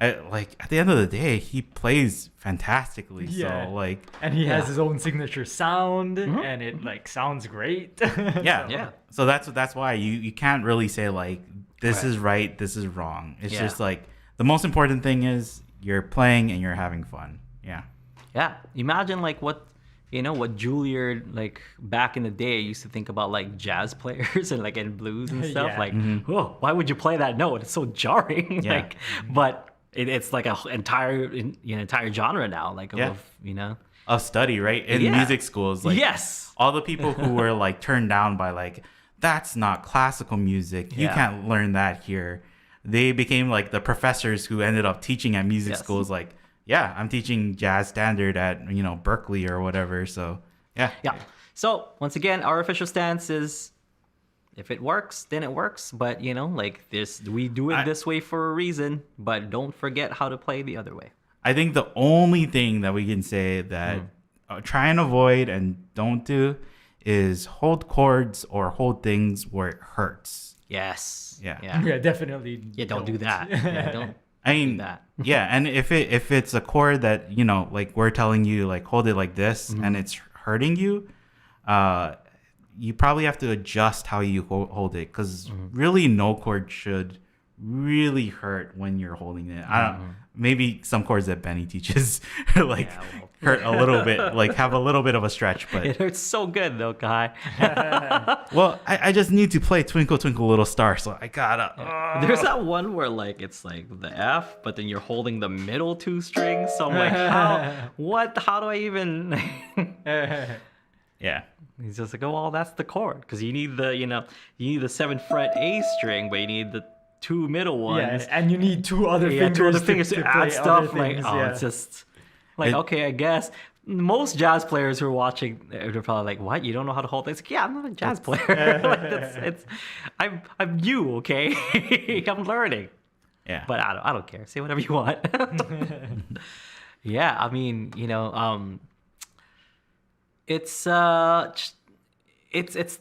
like at the end of the day, he plays fantastically. Yeah. So like, and he has his own signature sound, and it like sounds great. So that's why you can't really say like this is right, this is wrong. It's just like the most important thing is you're playing and you're having fun. Yeah. Imagine like what Juilliard like back in the day used to think about like jazz players and like in blues and stuff. Like, oh, why would you play that note? It's so jarring. Like, but it's like an entire genre now. Like of study, right? In music schools, like all the people who were like turned down by like that's not classical music. You can't learn that here. They became like the professors who ended up teaching at music schools. Like, I'm teaching jazz standard at Berkeley or whatever. So yeah. So once again, our official stance is if it works, then it works. But like this, we do it this way for a reason. But don't forget how to play the other way. I think the only thing that we can say that try and avoid and don't do is hold chords or hold things where it hurts. Yes. Yeah, definitely. Yeah, don't do that. Don't. I mean, do that. And if it's a chord that like we're telling you like hold it like this and it's hurting you, you probably have to adjust how you hold it because really no chord should really hurt when you're holding it. I don't. Maybe some chords that Benny teaches like hurt a little bit, like have a little bit of a stretch, but it hurts so good though, Kai. Well, I just need to play Twinkle Twinkle Little Star, so I gotta. There's that one where like it's like the F, but then you're holding the middle 2 strings. So I'm like, how do I even? Yeah. He's just like, oh, well, that's the chord because you need the you need the 7th fret A string, but you need the 2 middle ones. Yeah, and you need 2 other fingers to add stuff. Like, it's just like, okay, I guess most jazz players who are watching, they're probably like, what? You don't know how to hold things? Like, yeah, I'm not a jazz player. I'm you, okay? I'm learning. Yeah. But I don't care. Say whatever you want. Yeah, I mean, it's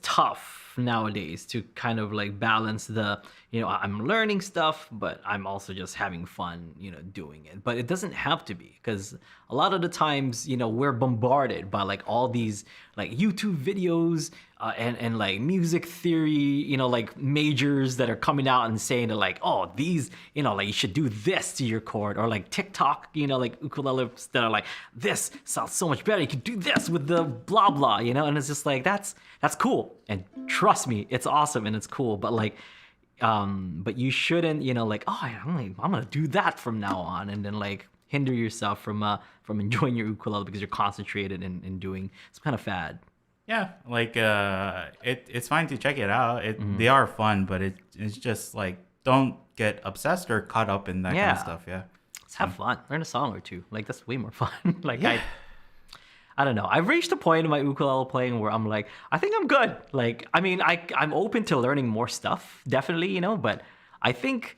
tough nowadays to kind of like balance the I'm learning stuff, but I'm also just having fun, doing it. But it doesn't have to be, because a lot of the times, we're bombarded by like all these like YouTube videos and like music theory, like majors that are coming out and saying that like, oh, these, like you should do this to your chord, or like TikTok, like ukuleles that are like, this sounds so much better. You can do this with the blah blah, and it's just like that's cool. And trust me, it's awesome and it's cool. But like, but you shouldn't, like, oh, I'm gonna do that from now on, and then like hinder yourself from enjoying your ukulele because you're concentrated in doing some kind of fad. Yeah, like it's fine to check it out. They are fun, but it's just like don't get obsessed or caught up in that kind of stuff. Yeah, let's have fun. Learn a song or two. Like that's way more fun. Like I don't know. I've reached a point in my ukulele playing where I'm like, I think I'm good. Like, I mean, I'm open to learning more stuff, definitely, but I think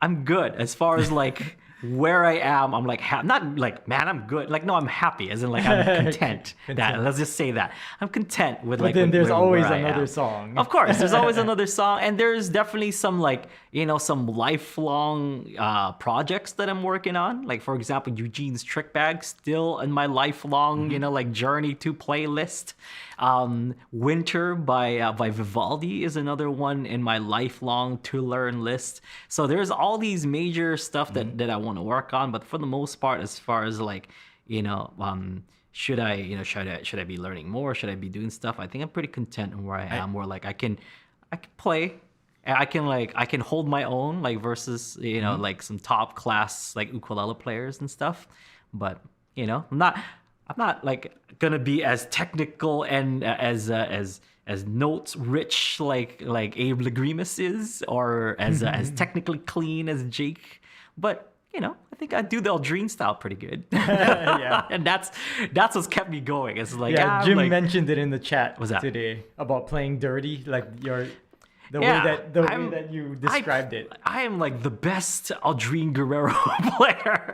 I'm good as far as like where I am. I'm like, not like, man, I'm good. Like, no, I'm happy. As in, like, I'm content. Let's just say that I'm content with like. But then there's always where another song. Of course, there's always another song, and there's definitely some like some lifelong projects that I'm working on. Like for example, Eugene's Trick Bag, still in my lifelong like journey to playlist. Winter by Vivaldi is another one in my lifelong to learn list. So there's all these major stuff that I want to work on, but for the most part, as far as like should I be learning more, should I be doing stuff, I think I'm pretty content in where I am, where like I can play, and I can hold my own, like versus like some top class like ukulele players and stuff. But I'm not like gonna be as technical and as notes rich like Abe Lagrimas is, or as technically clean as Jake. But I think I do the Aldrin style pretty good. Yeah, and that's what's kept me going. It's like Jim mentioned it in the chat that? today about playing dirty, like the way that you described it. I am like the best Aldrin Guerrero player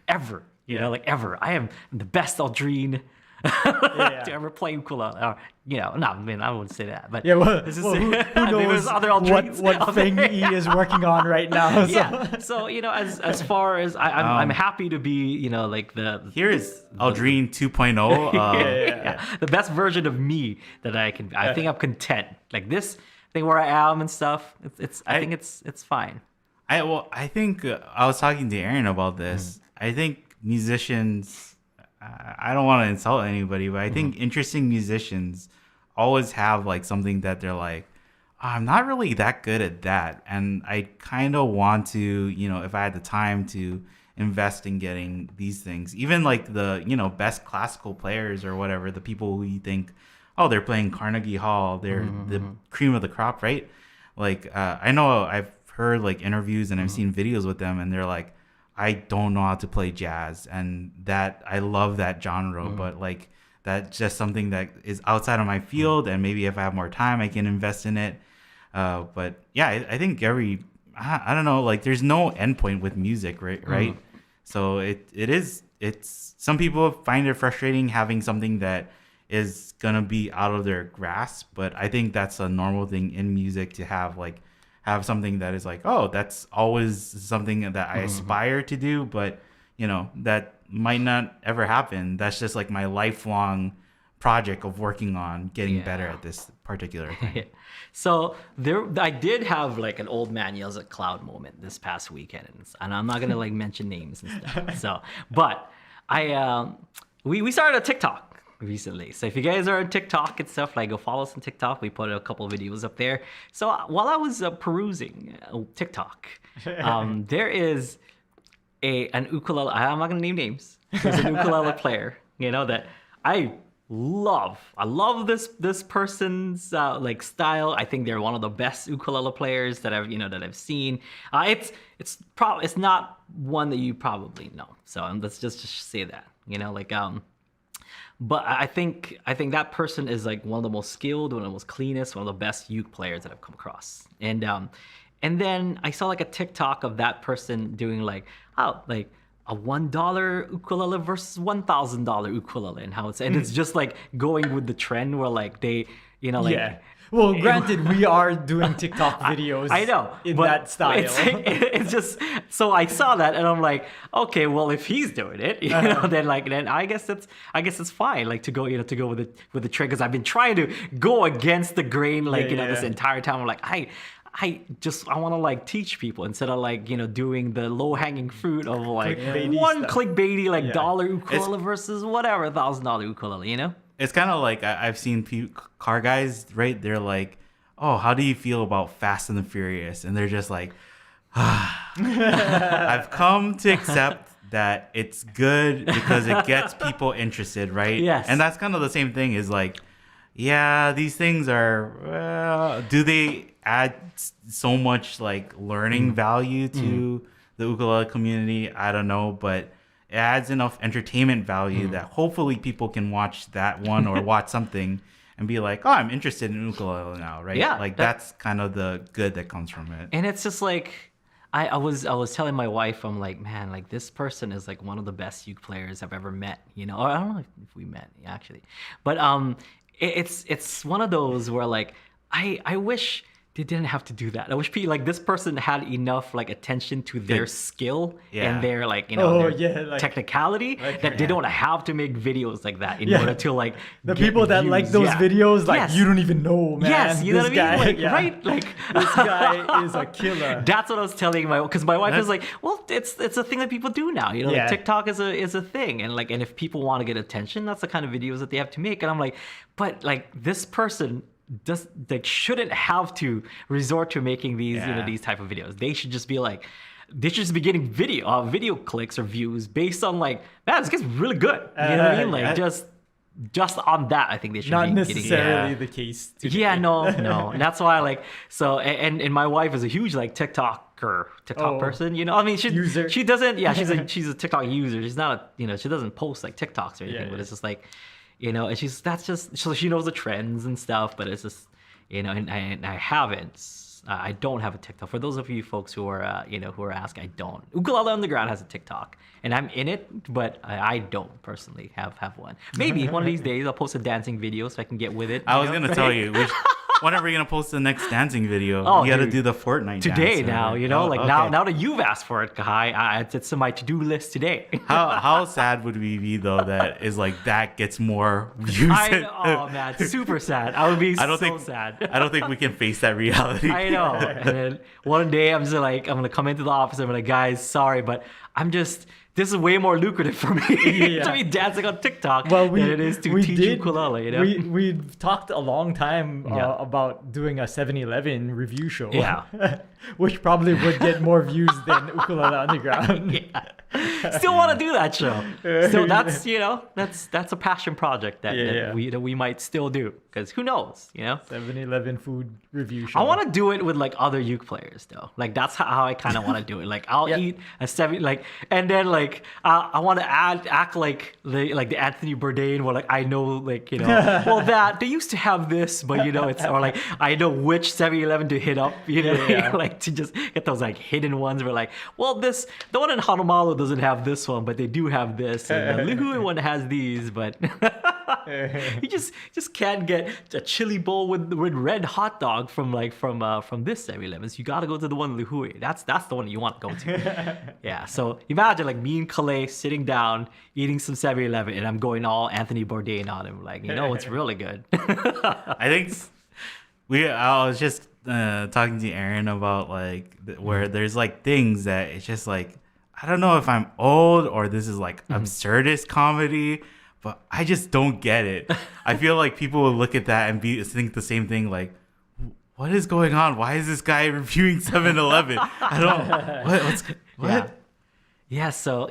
ever. Like ever. I am the best Aldrin to ever play ukulele. No, I mean, I wouldn't say that. But who knows other Aldrins what thing he is working on right now. So. Yeah. So as far as I'm happy to be like here is Aldrin 2.0. The best version of me that I can. I think I'm content. Like this thing where I am and stuff. I think it's fine. I think I was talking to Aaron about this. I think musicians, I don't want to insult anybody, but I think interesting musicians always have like something that they're like, oh, I'm not really that good at that, and I kind of want to, if I had the time to invest in getting these things. Even like the best classical players or whatever, the people who you think, oh, they're playing Carnegie Hall, they're the cream of the crop, right? Like I know I've heard like interviews and I've seen videos with them, and they're like, I don't know how to play jazz, and that I love that genre, but like that's just something that is outside of my field, and maybe if I have more time, I can invest in it. But yeah, I think I don't know, like there's no endpoint with music, right? So it's some people find it frustrating having something that is gonna be out of their grasp, but I think that's a normal thing in music to have something that is like, oh, that's always something that I aspire to do, but that might not ever happen. That's just like my lifelong project of working on getting better at this particular thing. So I did have like an old man yells at cloud moment this past weekend, and I'm not gonna like mention names and stuff. So, but we started a TikTok recently. So if you guys are on TikTok and stuff, like go follow us on TikTok. We put a couple of videos up there. So while I was perusing TikTok, there is an ukulele. I'm not gonna name names. There's an ukulele player, that I love. I love this person's like style. I think they're one of the best ukulele players that I've seen. It's not one that you probably know. So let's just say that, But I think that person is like one of the most skilled, one of the most cleanest, one of the best uke players that I've come across. And then I saw like a TikTok of that person doing like a $1 ukulele versus $1,000 ukulele, and it's just like going with the trend where like they You know, like yeah. Well, granted, we are doing TikTok videos. I know in but that style. It's just so I saw that and I'm like, okay, well if he's doing it, you know, then I guess it's fine. Like to go with the trend because I've been trying to go against the grain, like this entire time. I'm like I want to like teach people instead of like doing the low hanging fruit of like Clickbaity one stuff. clickbaity like dollar ukulele versus whatever $1,000 ukulele, you know. It's kind of like I've seen car guys, right? They're like, oh, how do you feel about Fast and the Furious? And they're just like, I've come to accept that it's good because it gets people interested, right? Yes. And that's kind of the same thing is like, yeah, these things are, do they add so much like learning value to the ukulele community? I don't know, but it adds enough entertainment value that hopefully people can watch that one or watch something and be like, oh, I'm interested in ukulele now, right? Yeah, like that's kind of the good that comes from it. And it's just like I was telling my wife, I'm like, man, like this person is like one of the best uke players I've ever met, you know. Or I don't know if we met actually, but it's one of those where like I wish they didn't have to do that. I wish people like this person had enough like attention to their skill and their like their technicality that they don't have to make videos like that in order to like the get people that views. like those videos, like you don't even know, man. Yes, you know what I mean? Like, right? Like this guy is a killer. That's what I was telling because my wife is like, well, it's a thing that people do now. You know, like TikTok is a thing, and like, and if people want to get attention, that's the kind of videos that they have to make. And I'm like, but like this person shouldn't have to resort to making these these type of videos. They should just be like, they should just be getting video clicks or views based on like, man, this guy's really good. You know what I mean? Like just on that, I think they should not be necessarily the case today. Yeah, no. And that's why like and my wife is a huge like TikTok person, you know. I mean, she doesn't. Yeah, she's a TikTok user. She's not she doesn't post like TikToks or anything. But it's just like, and so she knows the trends and stuff. But it's just and I haven't. I don't have a TikTok. For those of you folks who are who are asking, I don't. Ukulele Underground has a TikTok, and I'm in it, but I don't personally have one. Maybe one of these days I'll post a dancing video so I can get with it. I was gonna tell you. When are we gonna post the next dancing video? Oh, you got to do the Fortnite today dance, now. You know, now that you've asked for it, Kai, it's on my to-do list today. How sad would we be though that is like that gets more views? Oh man, super sad. I would be sad. I don't think we can face that reality. I know. And then one day I'm just like, I'm gonna come into the office and I'm like, guys, sorry, but this is way more lucrative for me to be dancing on TikTok than it is to teach ukulele. You know, we've talked a long time about doing a 7-Eleven review show. Yeah, which probably would get more views than Ukulele Underground. Still want to do that show. So that's that's a passion project that we might still do, because who knows, 7-Eleven food review show. I want to do it with like other uke players though. Like that's how I kind of want to do it. Like I'll eat a 7 and then like I want to act like the Anthony Bourdain, where like I know well that they used to have this, but it's or like I know which 7-Eleven to hit up, like to just get those like hidden ones where like, well the one in Honolulu doesn't have this one, but they do have this, and the Lihui one has these, but you just can't get a chili bowl with red hot dog from this 7-Eleven. So you got to go to the one in Lihui. That's the one you want to go to. Yeah. So imagine like me and Calais sitting down eating some 7-Eleven, and I'm going all Anthony Bourdain on him, like it's really good. I think I was just talking to Aaron about like where there's like things that it's just like, I don't know if I'm old or this is like absurdist comedy, but I just don't get it. I feel like people will look at that and think the same thing, like, what is going on? Why is this guy reviewing 7-Eleven? I don't. What? Yeah. So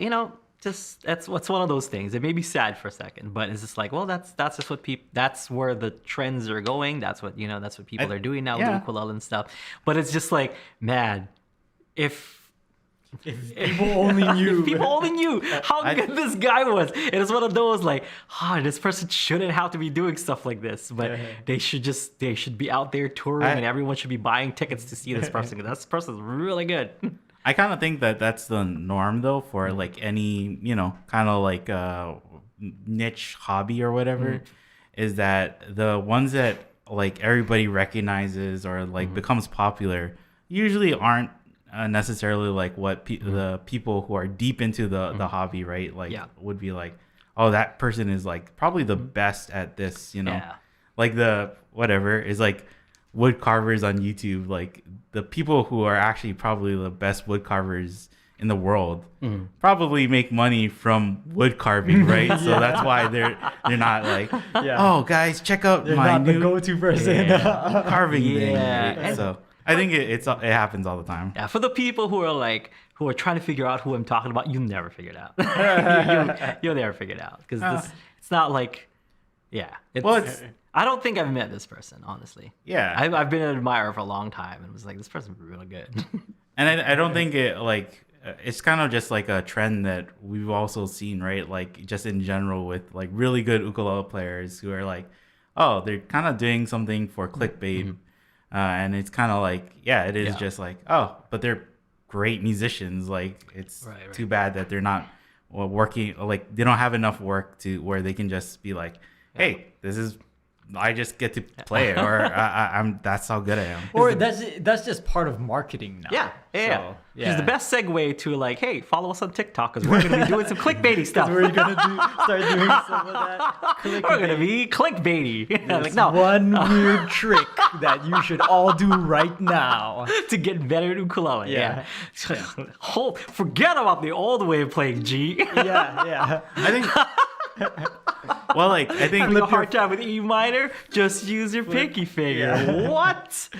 just that's one of those things. It may be sad for a second, but it's just like, well, that's just what that's where the trends are going. That's what that's what people are doing now with ukulele and stuff. But it's just like, man, if people only knew. If people only knew how good this guy was. It is one of those like, this person shouldn't have to be doing stuff like this, but they should be out there touring, and everyone should be buying tickets to see this person, because this person's really good. I kind of think that that's the norm though for like any kind of like niche hobby or whatever, is that the ones that like everybody recognizes or like becomes popular usually aren't necessarily like what the people who are deep into the hobby, right? Like would be like, oh, that person is like probably the best at this, you know. Yeah. Like the whatever is like wood carvers on YouTube, like the people who are actually probably the best wood carvers in the world probably make money from wood carving, right? So that's why they're not like, oh guys, check out They're my not new the go-to person. carving thing. Yeah. Right? So I think it happens all the time. Yeah, for the people who are trying to figure out who I'm talking about, you'll never figure it out. you'll never figure it out because it's not like, I don't think I've met this person, honestly. Yeah. I've been an admirer for a long time and was like, this person's really good. And I don't think it like it's kind of just like a trend that we've also seen, right? Like just in general with like really good ukulele players who are like, oh, they're kind of doing something for clickbait. And it's kind of like, it is just like, oh, but they're great musicians. Like it's too bad that they're not working, like they don't have enough work to where they can just be like, hey, I just get to play it, or I'm that's how good I am. Or that's just part of marketing now. Yeah. It's the best segue to like, hey, follow us on TikTok because we're going to be doing some clickbaity stuff. We're gonna start doing some of that. We're going to be clickbaity. Like, no, one weird trick that you should all do right now to get better at ukulele. Yeah. Forget about the old way of playing G. Yeah. I think. Well, like I think having a hard time with E minor, just use your pinky finger. Yeah. What?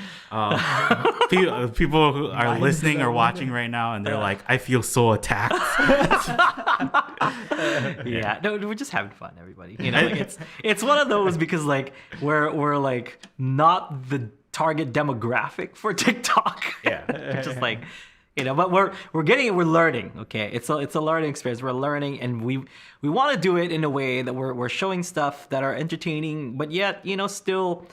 People who are listening or watching right now, and they're like, "I feel so attacked." No, we're just having fun, everybody. You know, like it's one of those because like we're like not the target demographic for TikTok. Yeah, just like. You know, but we're learning. Okay, it's a learning experience. We're learning, and we want to do it in a way that we're showing stuff that are entertaining, but yet still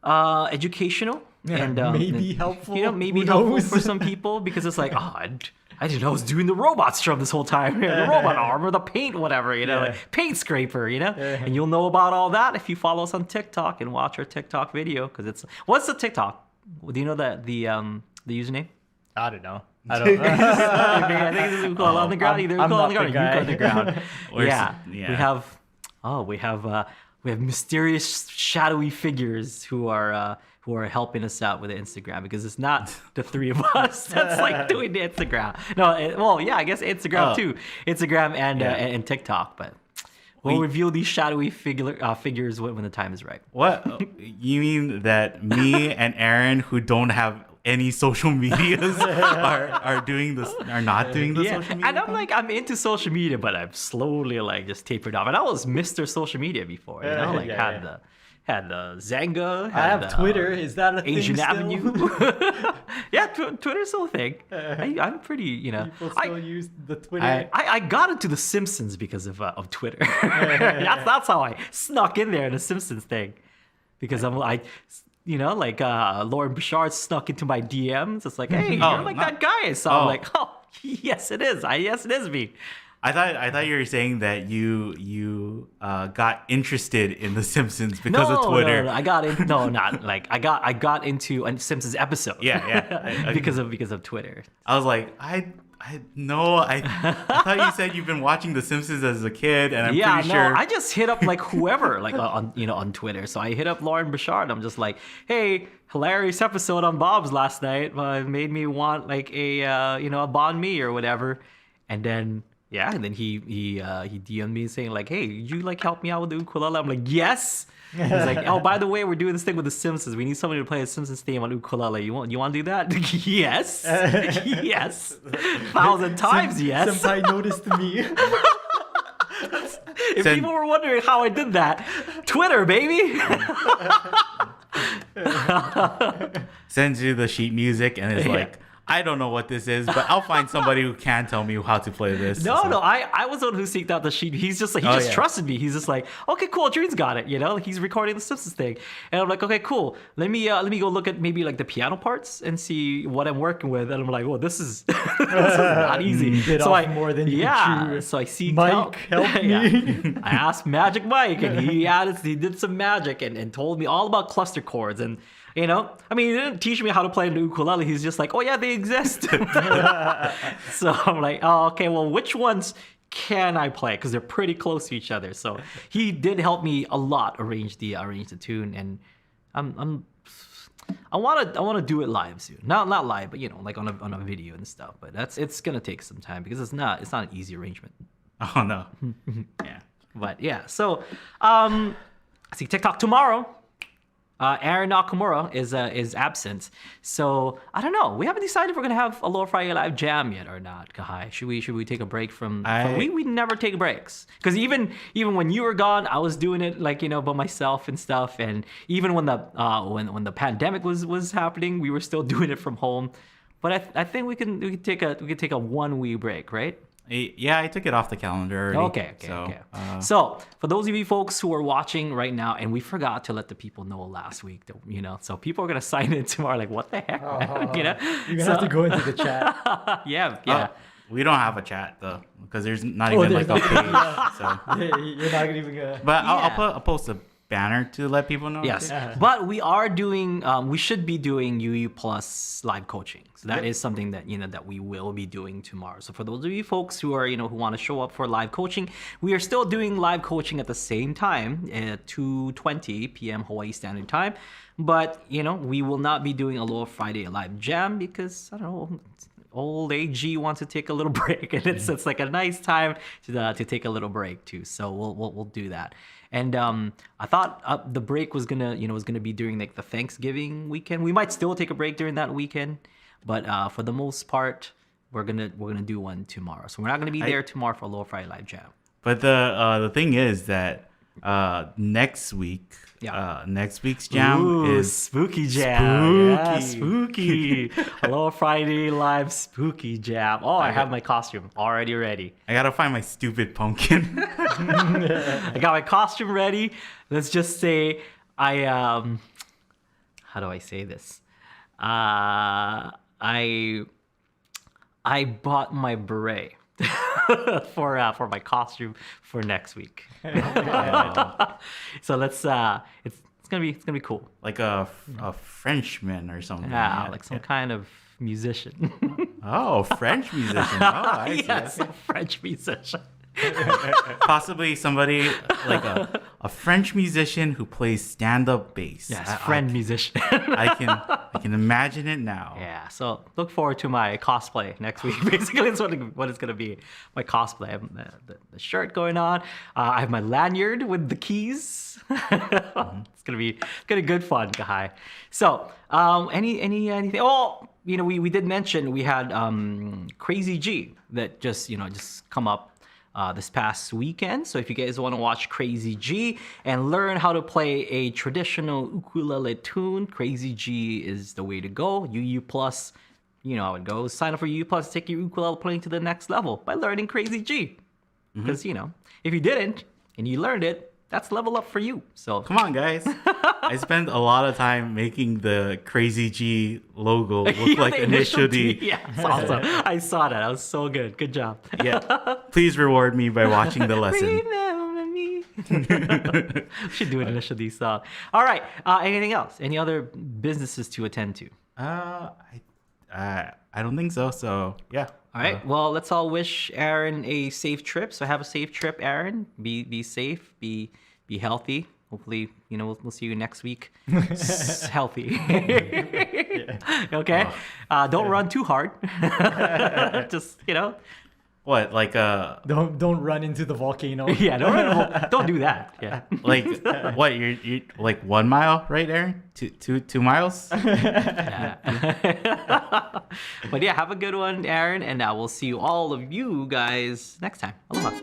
educational and maybe helpful. You know, maybe helpful for some people because it's like, oh, I didn't know I was doing the robot strum this whole time. The robot arm or the paint, whatever. You know, like paint scraper. You know, and you'll know about all that if you follow us on TikTok and watch our TikTok video because what's the TikTok? Do you know that the username? I don't know. I think it's ukulele on the ground. Either ukulele on the ground or uke on the ground. We have mysterious shadowy figures who are helping us out with the Instagram because it's not the three of us that's like doing the Instagram. No, I guess Instagram too. Instagram and TikTok, but we'll reveal these shadowy figures when the time is right. What you mean that me and Aaron, who don't have any social medias, are doing this, are not doing the social media? And I'm into social media, but I've slowly like just tapered off. And I was Mr. Social Media before, you know, had the Zanga. I have Twitter. Is that a Asian thing Avenue? Yeah, Twitter's still a thing. I'm pretty, you know. People still use the Twitter. I got into The Simpsons because of Twitter. That's how I snuck in there, the Simpsons thing, because Lauren Bouchard snuck into my DMs. It's like, hey, you're like that guy. So I'm like, oh, yes, it is. Yes, it is me. I thought you were saying that you got interested in The Simpsons because of Twitter. No, I got in. No, not like I got into a Simpsons episode. Yeah. because of Twitter. I was like, I thought you said you've been watching The Simpsons as a kid, and I'm pretty sure. I just hit up like whoever like on Twitter. So I hit up Lauren Bouchard. I'm just like, hey, hilarious episode on Bob's last night. Made me want like a banh mi or whatever, and then. Yeah, and then he DM'd me saying like, "Hey, you like help me out with the ukulele?" I'm like, "Yes." He's like, "Oh, by the way, we're doing this thing with the Simpsons. We need somebody to play a Simpsons theme on ukulele. You want to do that?" Yes, yes, 1,000 times yes. Senpai noticed me. If people were wondering how I did that, Twitter, baby. Sends you the sheet music and is like, I don't know what this is, but I'll find somebody who can tell me how to play this. No, I was the one who seeked out the sheet. He's just like, trusted me. He's just like, okay, cool, Dream's got it. He's recording the Simpsons thing, and I'm like, okay, cool. Let me go look at maybe like the piano parts and see what I'm working with. And I'm like, well, this is this is not easy. More than you could chew. So I see Mike, help me. I asked Magic Mike, and he did some magic and told me all about cluster chords and. He didn't teach me how to play the ukulele. He's just like, oh yeah, they exist. So I'm like, oh, okay, well, which ones can I play? Because they're pretty close to each other. So he did help me a lot arrange the tune, and I want to do it live soon. Not live, but like on a video and stuff. But it's gonna take some time because it's not an easy arrangement. Oh no. Yeah. But yeah, so I see TikTok tomorrow. Aaron Nakamura is absent, so I don't know. We haven't decided if we're gonna have Aloha Friday Live Jam yet or not. Kahai, should we take a break from we never take breaks, because even when you were gone, I was doing it like by myself and stuff, and even when the pandemic was happening, we were still doing it from home. But I think we could take a 1 week break, right? Yeah, I took it off the calendar already. Okay. So for those of you folks who are watching right now, and we forgot to let the people know last week that so people are gonna sign in tomorrow. Like, what the heck? You're gonna have to go into the chat. Yeah. We don't have a chat though, because there's not even like a page. So you're not even gonna. But I'll post a banner to let people know. Yes, but we are doing. We should be doing UU Plus live coaching. So that is something that that we will be doing tomorrow. So for those of you folks who are who want to show up for live coaching, we are still doing live coaching at the same time at 2:20 p.m. Hawaii Standard Time. But we will not be doing Aloha Friday Live Jam because I don't know. Old AG wants to take a little break, and it's like a nice time to take a little break too. So we'll do that. And I thought the break was gonna be during like the Thanksgiving weekend. We might still take a break during that weekend, but for the most part, we're gonna do one tomorrow. So we're not gonna be there tomorrow for Aloha Friday Live Jam. But the thing is that next week. Next week's jam is Spooky Jam. Yeah, spooky. Aloha Friday Live Spooky Jam. Oh, I have my costume already ready. I gotta find my stupid pumpkin. I got my costume ready. Let's just say how do I say this? I bought my beret. for my costume for next week. So let's it's gonna be cool. Like a Frenchman or something. Yeah, like some kind of musician. Oh, French musician. Oh, I see. Yes, a French musician. Possibly somebody like a French musician who plays stand-up bass. Yes, musician. I can imagine it now. Yeah, so look forward to my cosplay next week. Basically, that's what it's gonna be. My cosplay. I have the shirt going on. I have my lanyard with the keys. It's gonna be good fun, Kahai. So, anything? Oh, we did mention we had Crazy G that just come up. This past weekend. So if you guys want to watch Crazy G and learn how to play a traditional ukulele tune, Crazy G is the way to go. UU Plus, how it goes. Sign up for UU Plus, take your ukulele playing to the next level by learning Crazy G. Because, if you didn't and you learned it, that's level up for you. So come on, guys. I spent a lot of time making the Crazy G logo look like Initial D. Yeah, it's awesome. I saw that. That was so good. Good job. Yeah. Please reward me by watching the lesson. Remember me. Should do an Initial D song. All right. Anything else? Any other businesses to attend to? I don't think so. So yeah. All right. Well, let's all wish Aaron a safe trip. So have a safe trip, Aaron. Be safe. Be healthy. Hopefully, we'll see you next week. Healthy. Okay. Don't run too hard. Just What, like Don't run into the volcano. Yeah, don't do that. Yeah. Like what? You're like 1 mile, right, Aaron? Two miles? Yeah. But yeah, have a good one, Aaron, and we'll see all of you guys next time. Aloha.